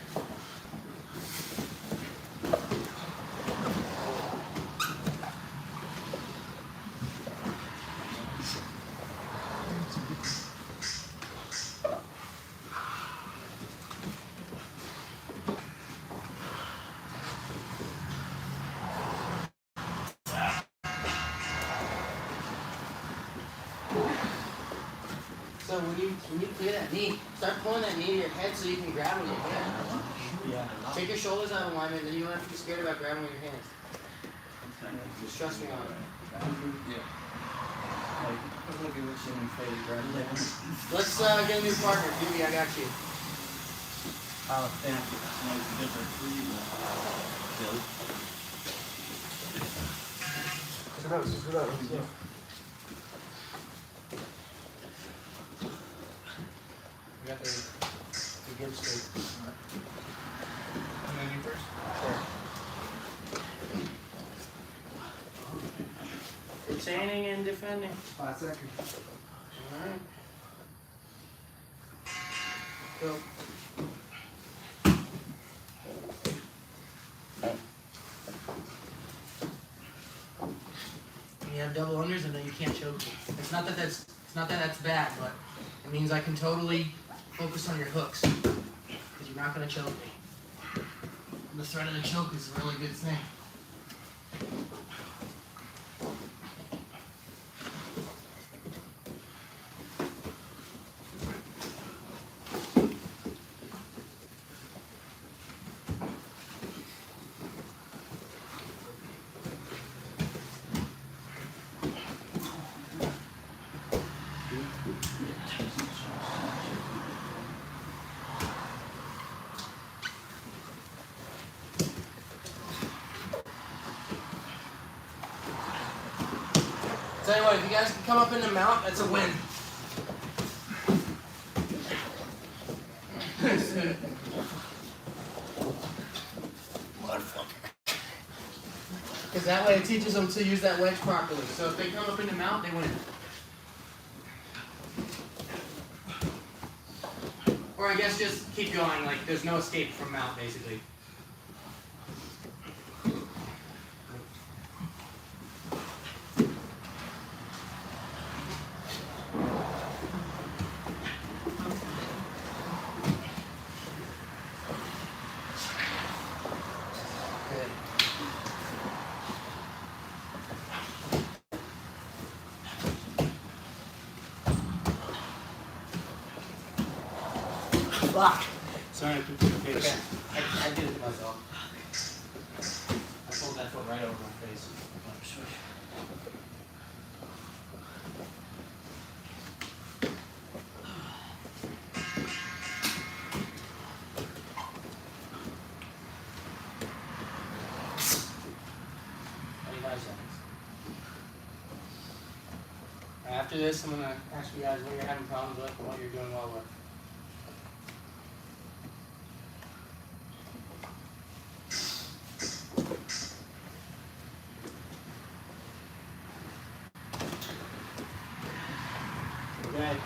So when you clear that knee, start pulling that knee to your head so you can grab with your hand. Yeah. Take your shoulders out of alignment, then you don't have to be scared about grabbing with your hands. Just trust me on it. Let's get a new partner. Phoebe, I got you. Oh, thank you. That's different. We got the good straight. And then you first. Sure. Retaining and defending. 5 seconds. Alright. Go. When you have double unders, I know you can't choke me. It's not that that's bad, but it means I can totally focus on your hooks. Because you're not gonna choke me. And the threat of the choke is a really good thing. Tell you what, if you guys can come up in the mount, that's a win. Because that way it teaches them to use that wedge properly. So if they come up in the mount, they win. Or I guess just keep going, like there's no escape from mount, basically. Good. Fuck. Sorry, I put your face. Okay. I did it to myself. over my face. After this, I'm gonna ask you guys what you're having problems with and what you're doing well with. Okay.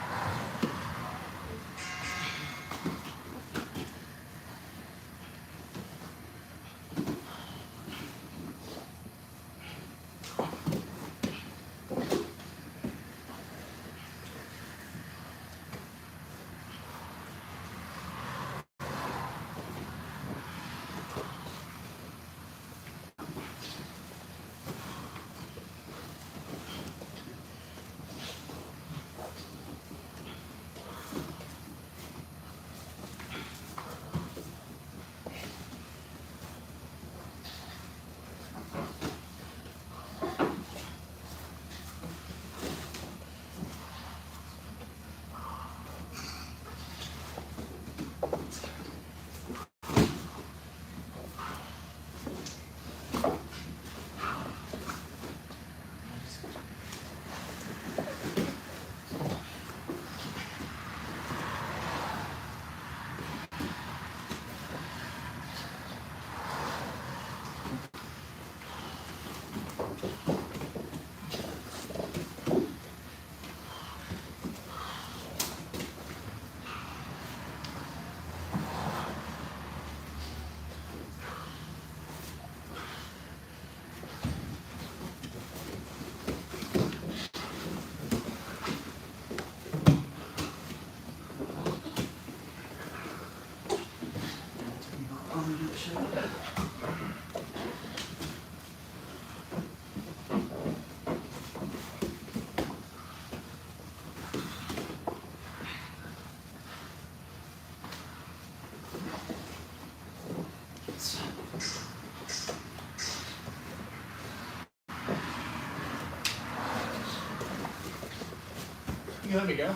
You let me go?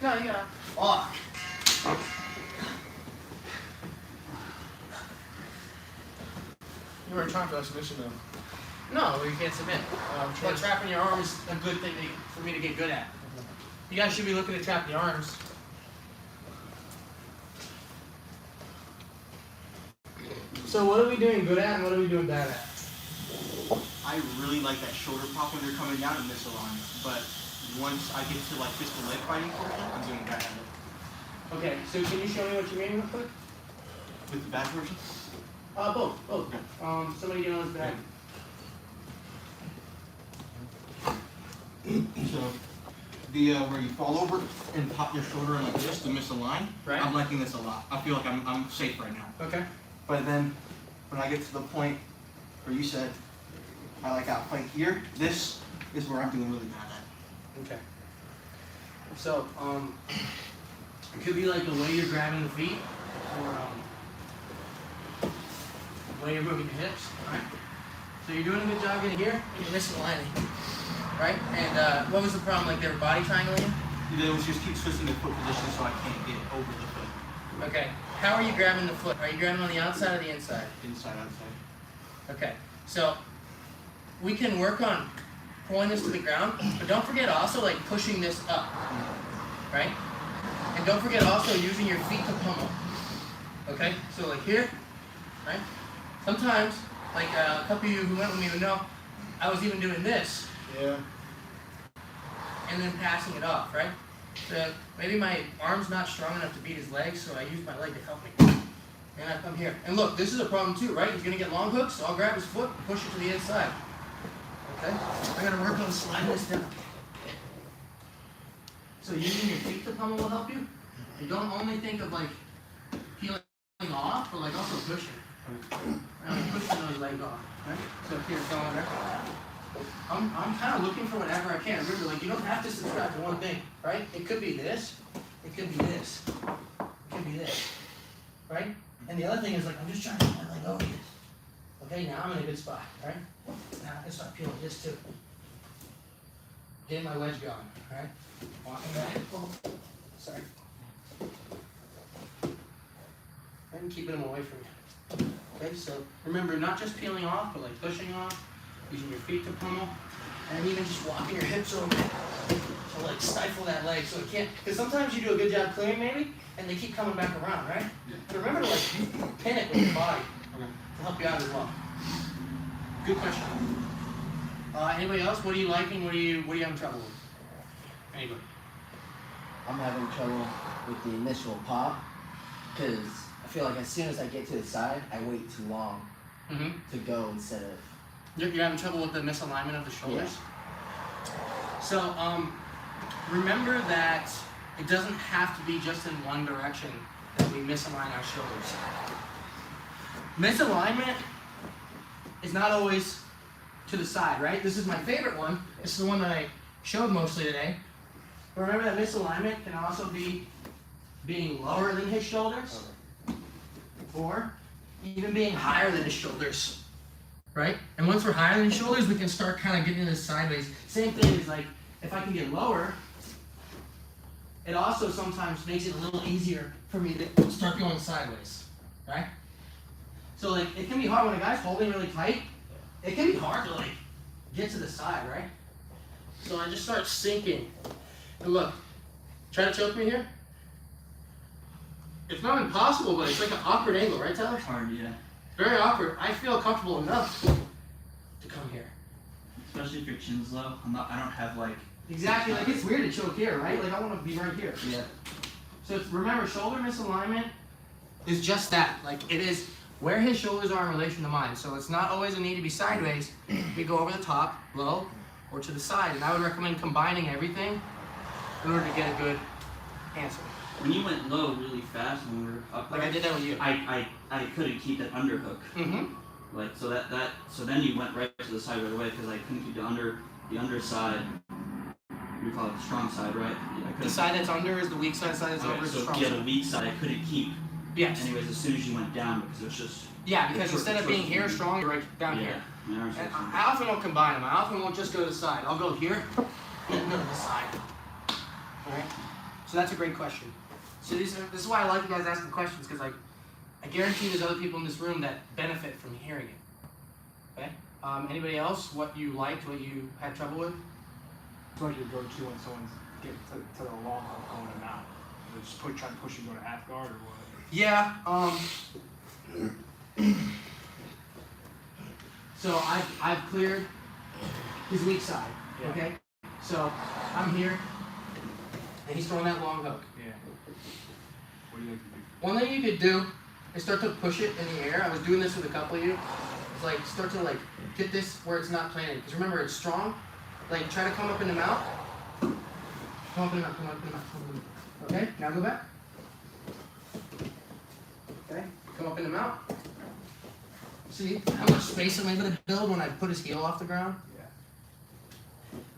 No, you got. Fuck. You weren't trying for that submission though. No, you can't submit. But trapping your arm is a good thing for me to get good at. You guys should be looking to trap the arms. So what are we doing good at and what are we doing bad at? I really like that shoulder pop when they're coming down and misaligned, but once I get to like just the leg fighting portion, I'm doing bad at it. Okay, so can you show me what you mean real quick? With the back version? Both. Okay. Somebody get on his back. So the where you fall over and pop your shoulder in like this to misalign, Right. I'm liking this a lot. I feel like I'm safe right now. Okay. But then when I get to the point where you said I like outflank here, this is where I'm doing really bad at. Okay. So, it could be like the way you're grabbing the feet, or the way you're moving your hips. Right. So you're doing a good job getting here, and you're misaligning. Right? And what was the problem? Like they were body triangling you? They always just keep switching the foot position so I can't get over the foot. Okay. How are you grabbing the foot? Are you grabbing on the outside or the inside? Inside, outside. Okay. So we can work on pulling this to the ground, but don't forget also like pushing this up. Right? And don't forget also using your feet to pummel. Okay? So like here, right? Sometimes, like a couple of you who went with me would know, I was even doing this. Yeah. And then passing it off, right? So maybe my arm's not strong enough to beat his legs, so I use my leg to help me. And I come here. And look, this is a problem too, right? He's gonna get long hooks, so I'll grab his foot and push it to the inside. Okay? I gotta work on sliding this down. So using your feet to pummel will help you. And don't only think of like peeling off, but like also pushing. Pushing those legs off, right? So here, go on there. I'm kind of looking for whatever I can. Remember, like you don't have to subscribe to one thing, right? It could be this, it could be this, it could be this, right? And the other thing is like I'm just trying to get my leg over this, Okay, now I'm in a good spot, right? Now I can start peeling this too. Getting my wedge going, right? Walking back. Oh, sorry. And keeping them away from you. Okay, so remember, not just peeling off, but like pushing off, using your feet to pummel, and even just walking your hips over to like stifle that leg so it can't, because sometimes you do a good job clearing maybe, and they keep coming back around, right? But remember to like pin it with your body to help you out as well. Good question. Anybody else? What are you liking? What are you having trouble with? Anybody? I'm having trouble with the initial pop because I feel like as soon as I get to the side, I wait too long to go instead of. You're having trouble with the misalignment of the shoulders? Yeah. So, remember that it doesn't have to be just in one direction that we misalign our shoulders. Misalignment is not always to the side, right? This is my favorite one. This is the one that I showed mostly today. But remember that misalignment can also be being lower than his shoulders, or even being higher than his shoulders, right? And once we're higher than his shoulders, we can start kind of getting this sideways. Same thing is like, if I can get lower, it also sometimes makes it a little easier for me to start going sideways, right? So like, it can be hard when a guy's holding really tight. It can be hard to like get to the side, right? So I just start sinking. And look, try to choke me here. It's not impossible, but it's like an awkward angle, right, Tyler? Hard, yeah. Very awkward. I feel comfortable enough to come here. Especially if your chin's low. I don't have like. Exactly, like it's weird to choke here, right? Like I want to be right here. Yeah. So remember, shoulder misalignment is just that. Like it is where his shoulders are in relation to mine. So it's not always a need to be sideways. We go over the top, low, or to the side. And I would recommend combining everything in order to get a good answer. When you went low really fast when we were up, Like I did that with you. I couldn't keep that underhook. Mm-hmm. Like so so then you went right to the side right away because I couldn't keep the underside. We call it the strong side, right? The side that's under is the weak side. Side that's over is the so strong yeah, side. the weak side I couldn't keep. Yes. Anyways, as soon as you went down, because it was just. Yeah, because instead of being here strong, you're right down here. Yeah. And I often won't combine them. I often won't just go to the side. I'll go here and go to the side. Alright? So that's a great question. So this is why I like you guys asking questions, because I guarantee there's other people in this room that benefit from hearing it. Okay? Anybody else? What you liked, what you had trouble with? What you go to when someone's getting to the long hook going and out? Just try to push and go to half guard or what? Yeah, so I've cleared his weak side, Yeah. okay? So I'm here, and he's throwing that long hook. Yeah. What do you think you do? One thing you could do is start to push it in the air. I was doing this with a couple of you. It's like start to like get this where it's not planted. Because remember, it's strong. Like try to come up in the mouth. Come up in the mouth, come up in the mouth, come up in the mouth. Okay, now go back. Okay, come up in the mouth. See how much space I'm able to build when I put his heel off the ground? Yeah.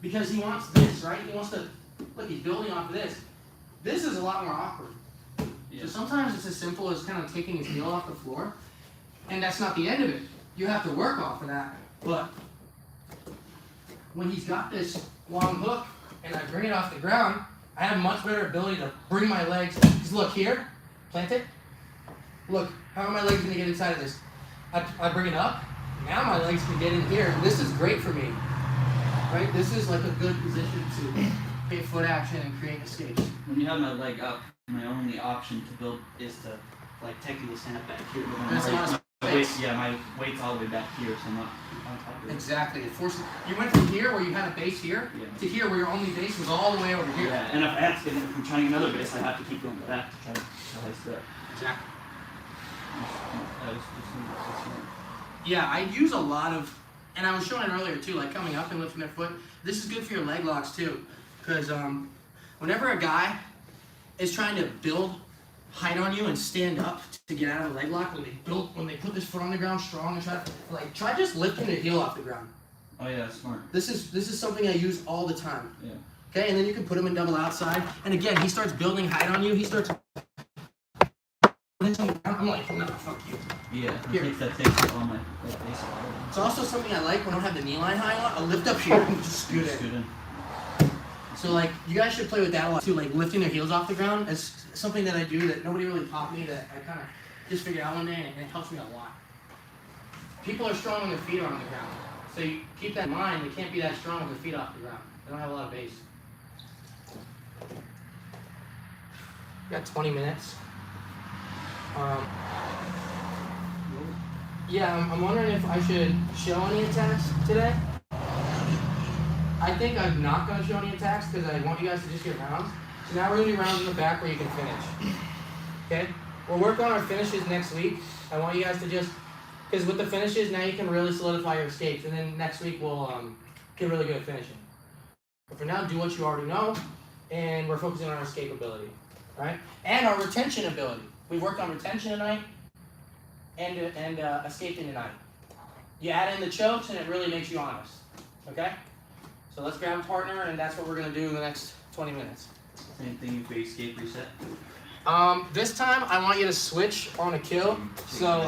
Because he wants this, right? He wants to, look, he's building off of this. This is a lot more awkward. Yeah. So sometimes it's as simple as kind of taking his heel off the floor, and that's not the end of it. You have to work off of that. But when he's got this long hook, and I bring it off the ground, I have much better ability to bring my legs. Because look here, plant it. Look, how are my legs going to get inside of this? I bring it up. Now my legs can get in here. This is great for me. Right? This is like a good position to create foot action and create escapes. When you have my leg up, my only option to build is to like technically stand up back here. But There's a lot of my weight, space. yeah, my weight's all the way back here, so I'm not on top of it. Exactly. It forces. You went from here where you had a base here to here where your only base was all the way over here. Yeah, and if I'm trying another base, I have to keep going back to try to place that. Exactly. That was just Yeah, I use a lot of, and I was showing it earlier too, like coming up and lifting their foot. This is good for your leg locks too, because whenever a guy is trying to build height on you and stand up to get out of a leg lock, when they put this foot on the ground strong and try just lifting the heel off the ground. Oh yeah, smart. This is something I use all the time. Yeah. Okay, and then you can put him in double outside, and again, he starts building height on you. He starts. I'm like, no, fuck you. Yeah, Here. that takes all my face off. It's also something I like when I don't have the knee line high on. I'll lift up here and just scoot it. in. So like, you guys should play with that a lot too, like lifting their heels off the ground. It's something that I do that nobody really taught me, that I kind of just figured out one day, and it helps me a lot. People are strong when their feet are on the ground. So you keep that in mind, they can't be that strong with their feet off the ground. They don't have a lot of base. Got 20 minutes. Yeah, I'm wondering if I should show any attacks today. I think I'm not going to show any attacks because I want you guys to just get rounds. So now we're going to do rounds in the back where you can finish. Okay? We'll work on our finishes next week. I want you guys to just, because with the finishes, now you can really solidify your escapes. And then next week we'll get really good at finishing. But for now, do what you already know. And we're focusing on our escape ability. Right? And our retention ability. We worked on retention tonight and escaping tonight. You add in the chokes and it really makes you honest. Okay? So let's grab a partner, and that's what we're going to do in the next 20 minutes. Same thing if we escape reset. This time I want you to switch on a kill. So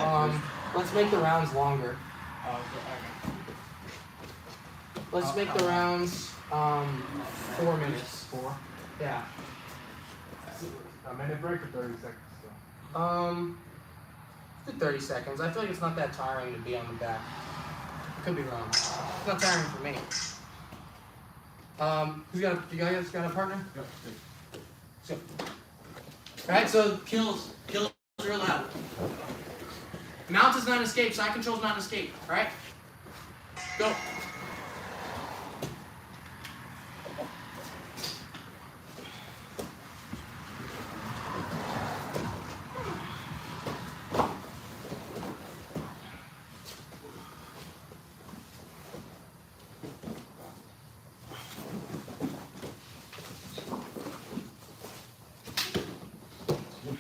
let's make the rounds longer. Let's make the rounds 4 minutes. 4. Yeah. A minute break or 30 seconds still? 30 seconds. I feel like it's not that tiring to be on the back. I could be wrong. It's not tiring for me. You guys got a partner? Yep. So, alright, so kills real loud. Mount is not an escape, side control is not an escape, alright? Go.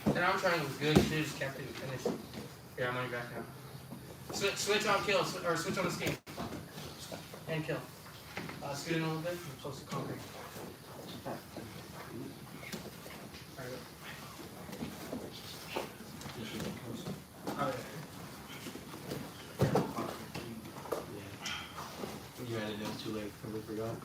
The down triangle was good. You should have just kept it and finished. Here, I'm on your back now. Switch on kill, or switch on escape. And kill. Scoot in a little bit. You're close to concrete. You added those too late, probably forgot.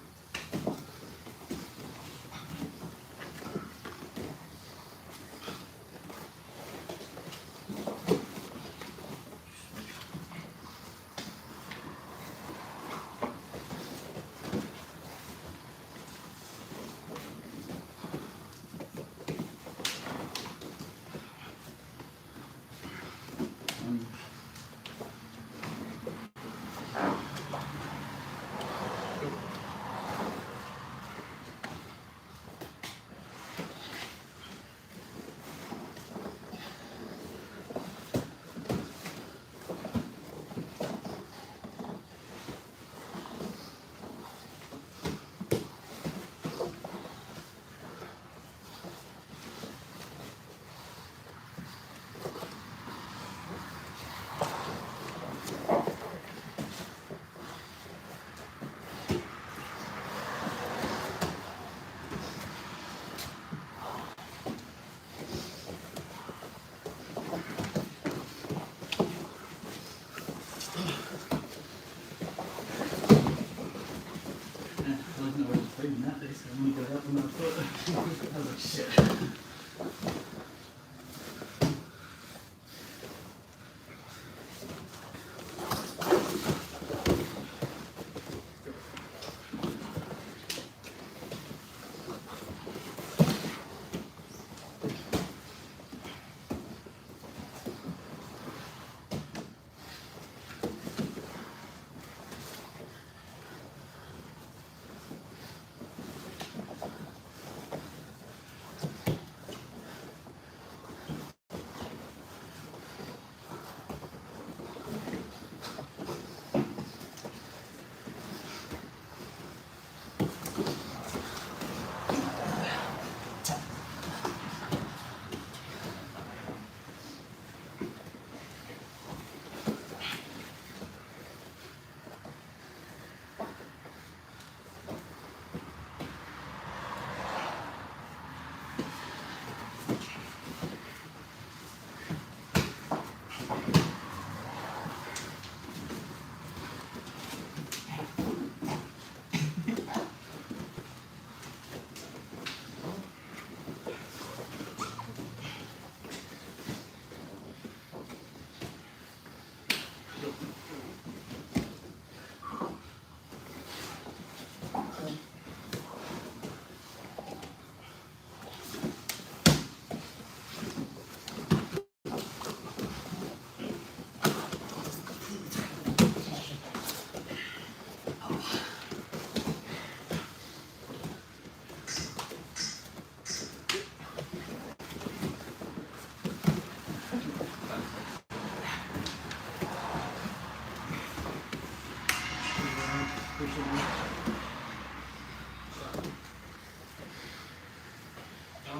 Don't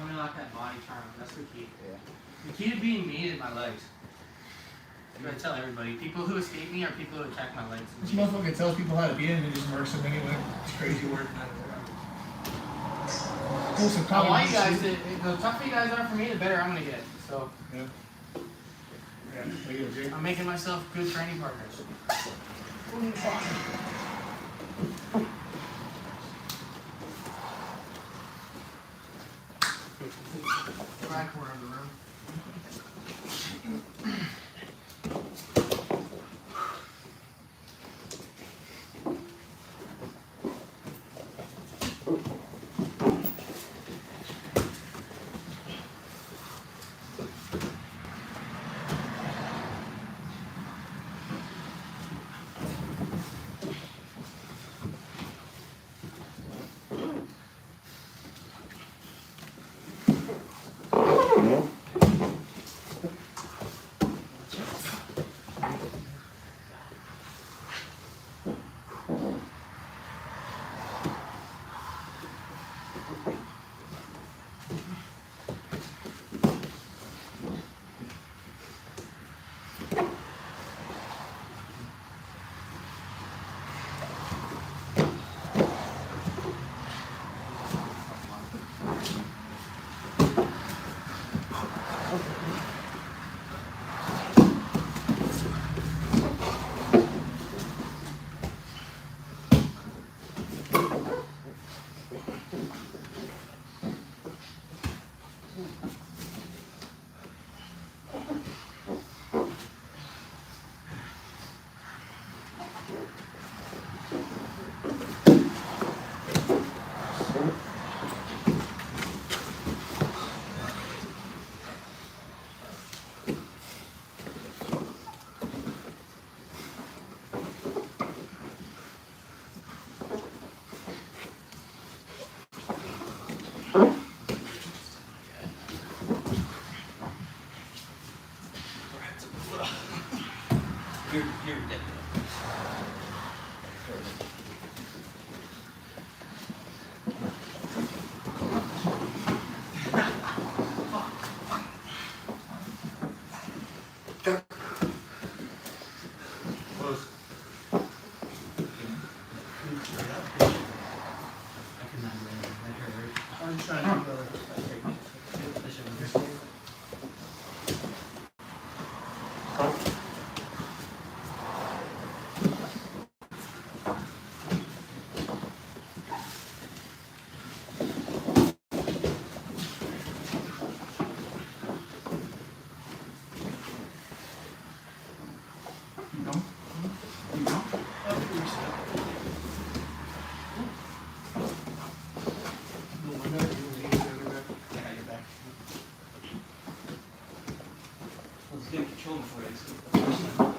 really like that body turn. That's the key. Yeah. The key to being me is my legs. I'm gonna tell everybody. People who escape me are people who attack my legs. This motherfucker tells people how to be in and just works them anyway. It's crazy work. I want you guys to, the tougher you guys are for me, the better I'm gonna get. So I'm making myself good training partners. Right corner of the room. You're dead. I'm just trying to do a position with this. Let's get control before it.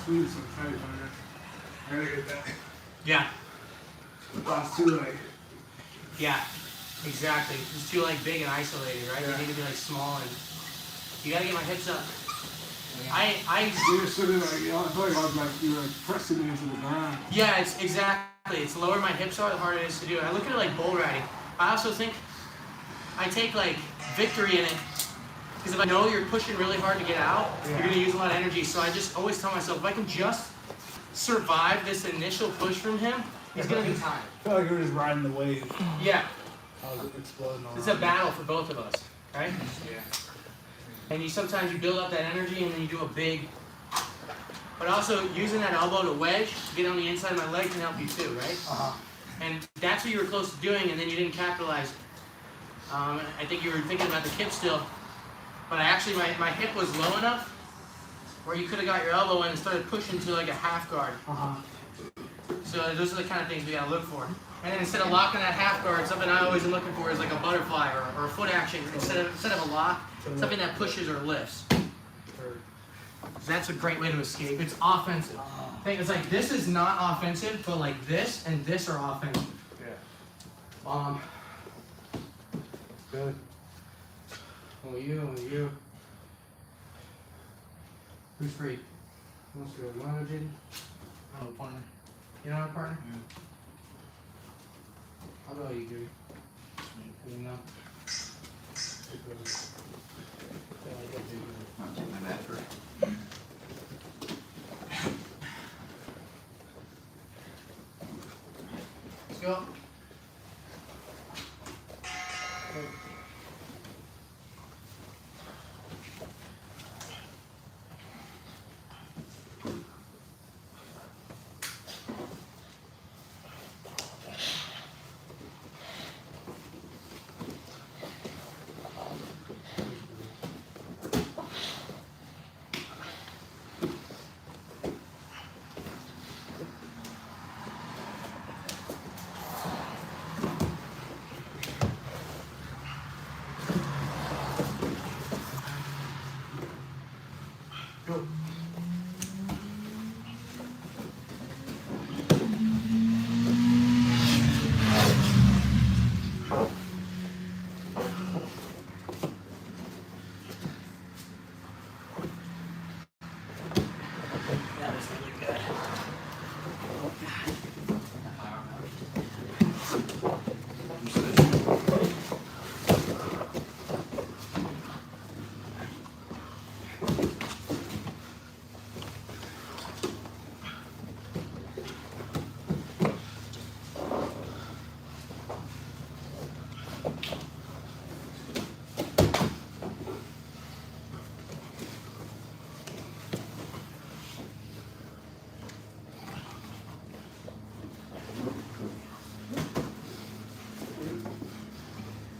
Sweet, some tight on there. I gotta get that. Yeah, Last two, like, yeah, exactly. It's too like big and isolated, right? Yeah. You need to be like small and you gotta get my hips up. you were sitting like, you know, I feel like I was like, you were like pressing me into the ground. Yeah, it's exactly. It's the lower my hips are, the harder it is to do. I look at it like bull riding. I also think I take like victory in it Because if I know you're pushing really hard to get out, you're gonna use a lot of energy. So I just always tell myself, if I can just survive this initial push from him, he's gonna be tired. I feel like we're just riding the wave. Yeah, I was exploding all it's a around. battle for both of us, right? Yeah. And you sometimes you build up that energy and then you do a big, but also using that elbow to wedge to get on the inside of my leg can help you too, right? And that's what you were close to doing, and then you didn't capitalize. I think you were thinking about the kip still, but my hip was low enough where you could have got your elbow in and started pushing to like a half guard. So those are the kind of things we gotta look for. And then instead of locking that half guard, something I always am looking for is like a butterfly or a foot action. Instead of a lock, something that pushes or lifts. So that's a great way to escape. It's offensive. Thing is like this is not offensive, but like this and this are offensive. Yeah. Good. Oh you. Who's free? Who wants to go? You wanna go, JD? I don't know, partner. You know what, partner? I'll go you, dude. You know. I'll take my bat first. Let's go. That was really good.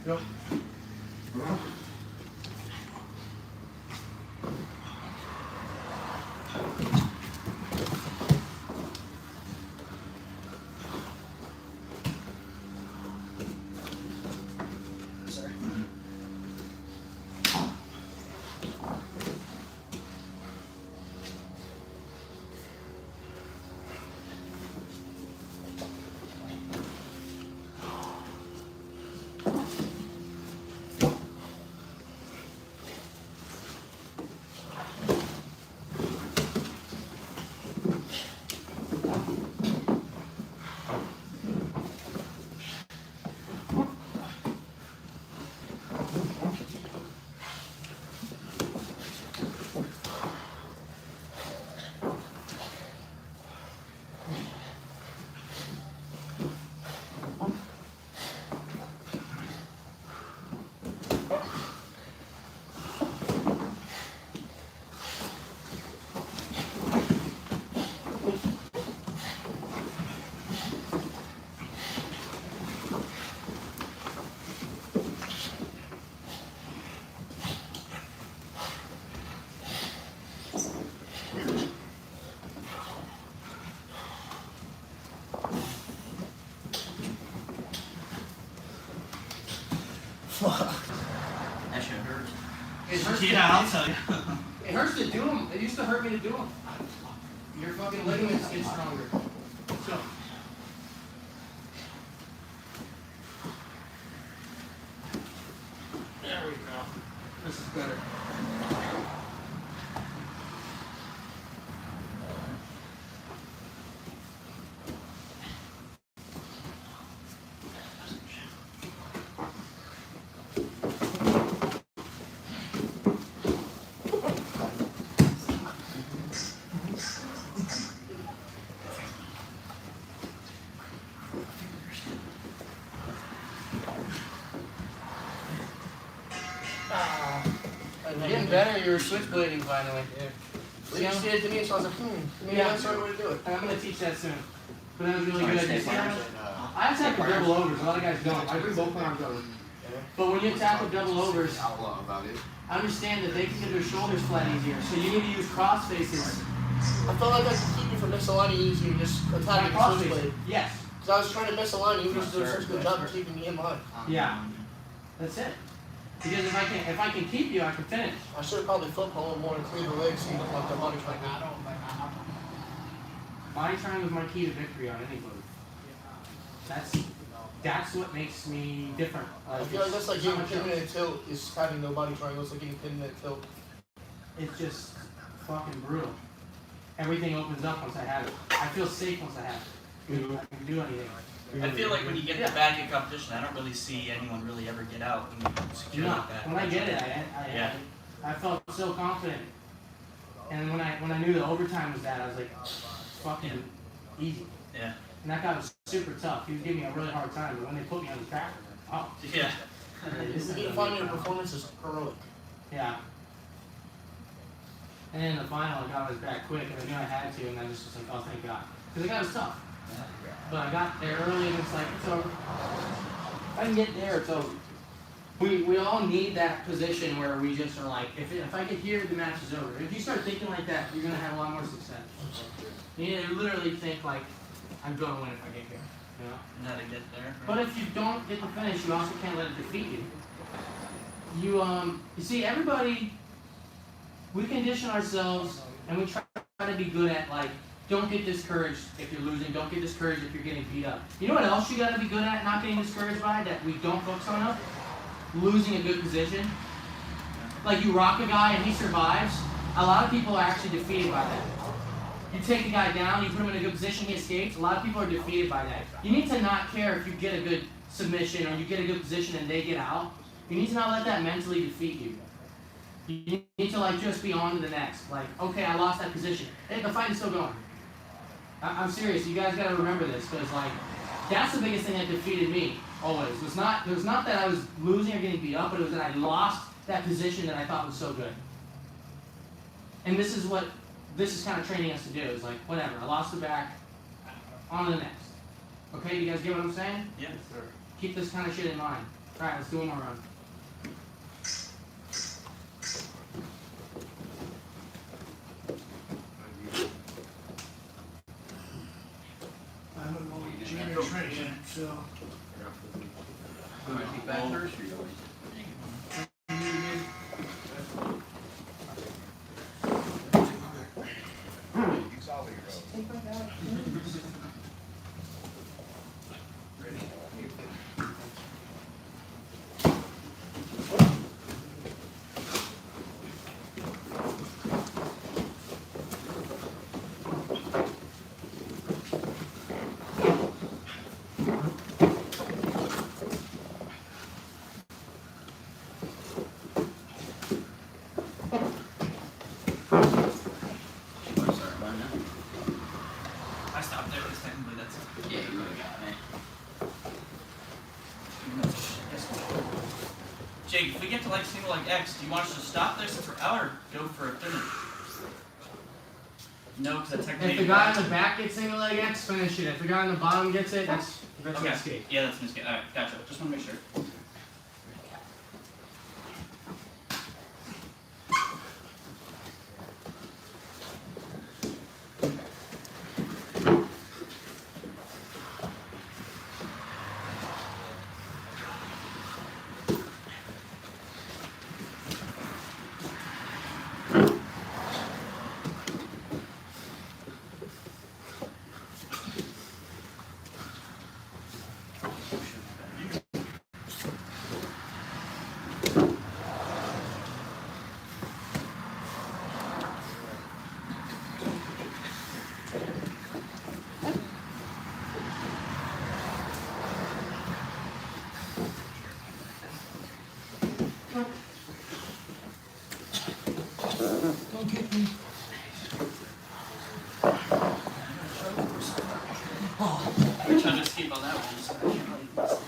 Go. Sorry. That shit hurts. It hurts Yeah, I'll tell you. It hurts to do them. It used to hurt me to do them. Your fucking ligaments get stronger. So. There we go. This is better. You're getting better. You're switchblading finally. Yeah. See, You did it to me, so I was like, maybe Yeah. that's the right way to do it. And I'm gonna teach that soon. But that was really good. You see how much- And, I attack with double overs. A lot of guys don't. I bring both arms over. But when you attack with double overs, outlaw about it. understand that they can get their shoulders flat easier. So you need to use cross faces. I felt like I could keep you from misaligning easy and just attacking the Cross switchblade. faces. Yes. Because I was trying to misalign you, you just did such a good job of keeping me in line. Yeah. That's it. Because if I can keep you, I can finish. I should have probably flipped a little more and cleared the legs so you look like the body triangle. Body triangle is my key to victory on anybody. That's what makes me different. I feel like that's like it's getting not pinned much in a tilt is having no body triangle. It's like getting pinned in a tilt. It's just fucking brutal. Everything opens up once I have it. I feel safe once I have it. I can do anything. I feel like when you get the back in competition, I don't really see anyone really ever get out when you secure No, like that. when I get it, Yeah. I felt so confident. And when I knew the overtime was that, I was like, fucking easy. Yeah. And that guy was super tough. He was giving me a really hard time, but when they put me on his back, I was like, Yeah. oh, this You is need to gonna find be your fun. performance is heroic. Yeah. And then in the final, I got on his back quick, and I knew I had to, and I just was like, oh, thank God. Because the guy was tough. But I got there early, and it's like, it's over. If I can get there, it's over. We all need that position where we just are like, if I get here, the match is over. If you start thinking like that, you're going to have a lot more success. You need to literally think like, I'm going to win if I get here. You know? And how to get there. But if you don't get the finish, you also can't let it defeat you. You see, everybody, we condition ourselves and we try to be good at like, don't get discouraged if you're losing, don't get discouraged if you're getting beat up. You know what else you gotta be good at not getting discouraged by that we don't focus on enough? Losing a good position. Like you rock a guy and he survives, a lot of people are actually defeated by that. You take the guy down, you put him in a good position, he escapes, a lot of people are defeated by that. You need to not care if you get a good submission or you get a good position and they get out. You need to not let that mentally defeat you. You need to like just be on to the next. Like, okay, I lost that position. Hey, the fight is still going. I'm serious. You guys gotta remember this because like that's the biggest thing that defeated me always. It was not that I was losing or getting beat up, but it was that I lost that position that I thought was so good. And this is what this is kind of training us to do. Is like whatever. I lost the back. On to the next. Okay, you guys get what I'm saying? Yeah. Keep this kind of shit in mind. All right, let's do one more run. I'm a junior training, so. Back first, or you going? I stopped there because technically that's it. Yeah, you would've got me. Jake, if we get to like single leg X, do you want us to stop there since we're out or go for a finish? No, because that's technically. If the guy on the back gets single leg X, finish it. If the guy on the bottom gets it, that's Okay. an escape. Yeah, that's an escape. Alright, gotcha. Just want to make sure. I tried to escape on that one. So I can't really-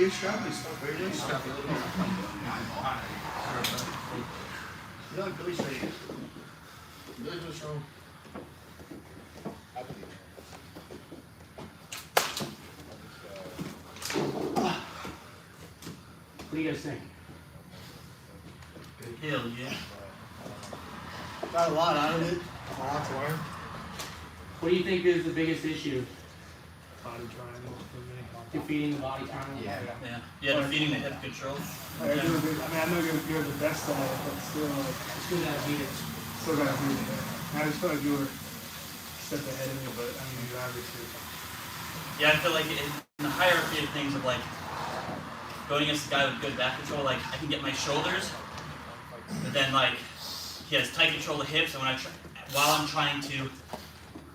pretty scrappy stuff. Very nice stuff. You know, Billy's straight. Billy's was strong. What do you guys think? Hell yeah. Got a lot out of it. A lot to learn. What do you think is the biggest issue? Body triangle for me. Defeating the body triangle? Yeah. Yeah, defeating the hip control. I know you're the best at it, but still, like, Still gotta beat it. still gotta do it. I just felt like you were a step ahead of me, but I mean, you obviously. Yeah, I feel like in the hierarchy of things of like going against a guy with good back control, like I can get my shoulders, but then like he has tight control of the hips, and when while I'm trying to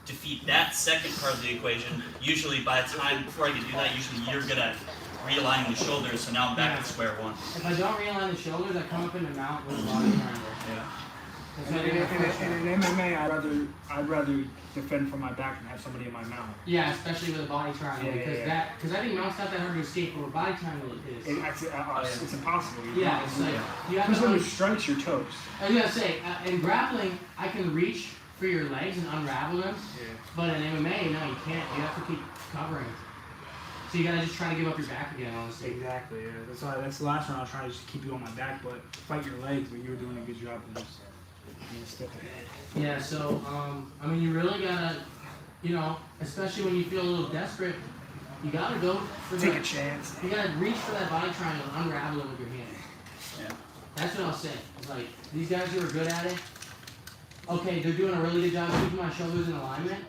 defeat that second part of the equation, usually by the time before I can do that, usually you're good at realigning the shoulders, so now I'm back at square one. If I don't realign the shoulders, I come up in the mount with the body triangle. Yeah. That's And what I do my first one. in MMA, I'd rather defend from my back and have somebody in my mouth. Yeah, especially with a body triangle, Yeah, because yeah. because I think mount's not that hard to escape, but a body triangle is. It's impossible. Yeah, it's like you have Because to. when you strikes your toes. I was gonna say, in grappling, I can reach for your legs and unravel them, Yeah. but in MMA, no, you can't. You have to keep covering. So you gotta just try to give up your back again, honestly. Exactly. Yeah. That's the last round. I was trying to just keep you on my back, but fight your legs. But you were doing a good job of just step ahead. Yeah. So I mean, you really gotta, especially when you feel a little desperate, you gotta go for Take the. a chance. You gotta reach for that body triangle and unravel it with your hand. Yeah. That's what I'll say. It's like, these guys who are good at it, okay, they're doing a really good job keeping my shoulders in alignment.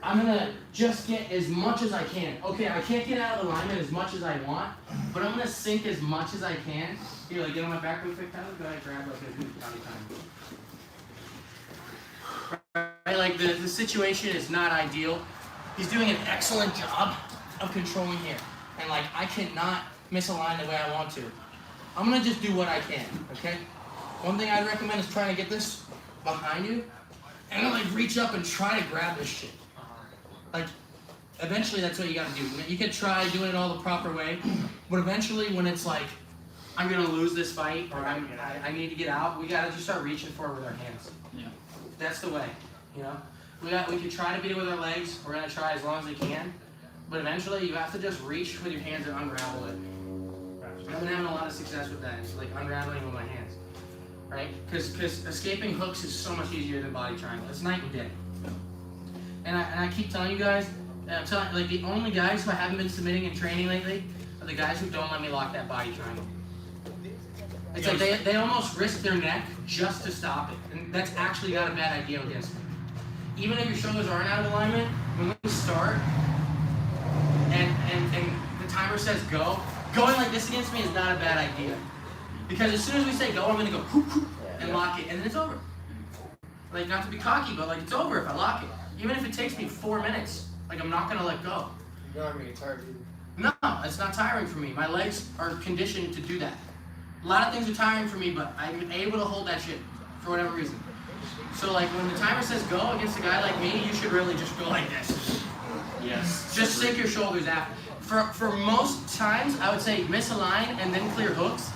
I'm gonna just get as much as I can. Okay, I can't get out of alignment as much as I want, but I'm gonna sink as much as I can. Here, like, get on my back real quick, Tyler. Go ahead, grab like a good body triangle. Right, like the situation is not ideal. He's doing an excellent job of controlling here. And like, I cannot misalign the way I want to. I'm gonna just do what I can, okay? One thing I'd recommend is trying to get this behind you and like reach up and try to grab this shit. Like, eventually that's what you gotta do. You could try doing it all the proper way, but eventually when it's like, I'm gonna lose this fight or I need to get out, we gotta just start reaching for it with our hands. Yeah. That's the way, We can try to beat it with our legs. We're gonna try as long as we can, but eventually you have to just reach with your hands and unravel it. I've been having a lot of success with that. It's like unraveling with my hands, right? Because escaping hooks is so much easier than body triangle. It's night and day. And I keep telling you guys, like the only guys who I haven't been submitting in training lately are the guys who don't let me lock that body triangle. It's like they almost risk their neck just to stop it, and that's actually not a bad idea against me. Even if your shoulders aren't out of alignment, when we start and the timer says go, going like this against me is not a bad idea. Because as soon as we say go, I'm gonna go whoop, whoop, and lock it, and then it's over. Like, not to be cocky, but like it's over if I lock it. Even if it takes me 4 minutes, like I'm not gonna let go. You're not gonna get tired either. No, it's not tiring for me. My legs are conditioned to do that. A lot of things are tiring for me, but I'm able to hold that shit for whatever reason. So like when the timer says go against a guy like me, you should really just go like this. Yes. Just sink your shoulders after. For most times, I would say misalign and then clear hooks.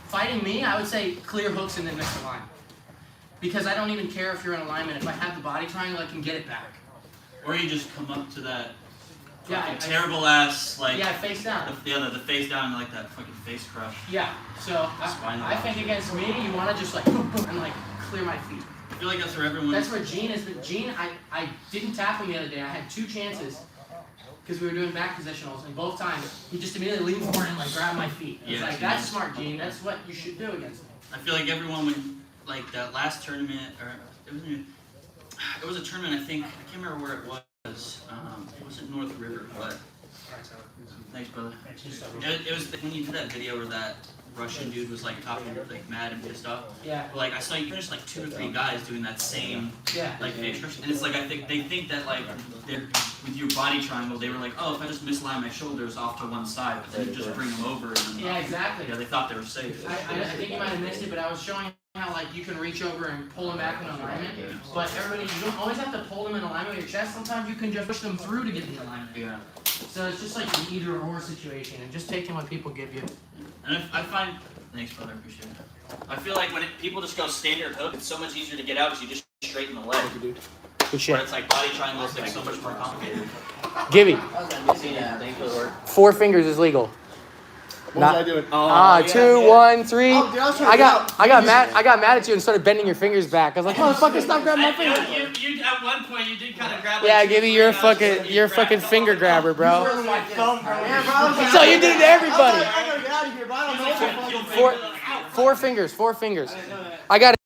Fighting me, I would say clear hooks and then misalign. Because I don't even care if you're in alignment. If I have the body triangle, I can get it back. Or you just come up to that Yeah, fucking terrible ass, like, yeah, face down. the face down, like that fucking face crush. Yeah, so I think against me, you want to just like boom, boom, and like clear my feet. I feel like that's where everyone. That's where Gene is. But Gene, I didn't tap him the other day. I had 2 chances because we were doing back positionals, and both times he just immediately leaned forward and like grabbed my feet. It's Yeah, like that's smart, Gene. That's what you should do against me. I feel like everyone would, like that last tournament, or it was a tournament, I think, I can't remember where it was. It wasn't North River, but. Thanks, brother. It was when you did that video where that Russian dude was like talking like mad and pissed off. Yeah. But, like I saw you finish like 2 or 3 guys doing that same like face crush, and it's like I think they think that like they're with your body triangle they were like, oh, if I just misalign my shoulders off to one side, but then you just bring them over and then Yeah, exactly. Yeah, they thought they were safe. I think you might have missed it, but I was showing how like you can reach over and pull them back in alignment. But everybody, you don't always have to pull them in alignment with your chest. Sometimes you can just push them through to get the alignment. Yeah. So it's just like an either or situation, and just taking what people give you. And I find, thanks brother, appreciate it. I feel like when people just go standard hook, it's so much easier to get out because you just straighten the leg. Good Where shit. it's like body triangle is like so much more complicated. Gibby, I was gonna see that. Thank you for the work. 4 fingers is legal. What was I doing? Oh, 2, 1, 3. Oh, dude, I was trying to I get got mad at you and started bending your fingers back. I was like, motherfucker, stop grabbing my fingers. You at one point you did kind of grab. Yeah, like, Gibby, you're a fucking finger grabber, bro. Yeah, bro, I was So you did it to everybody. I gotta get out of here, but I don't know. Four fingers. I got it.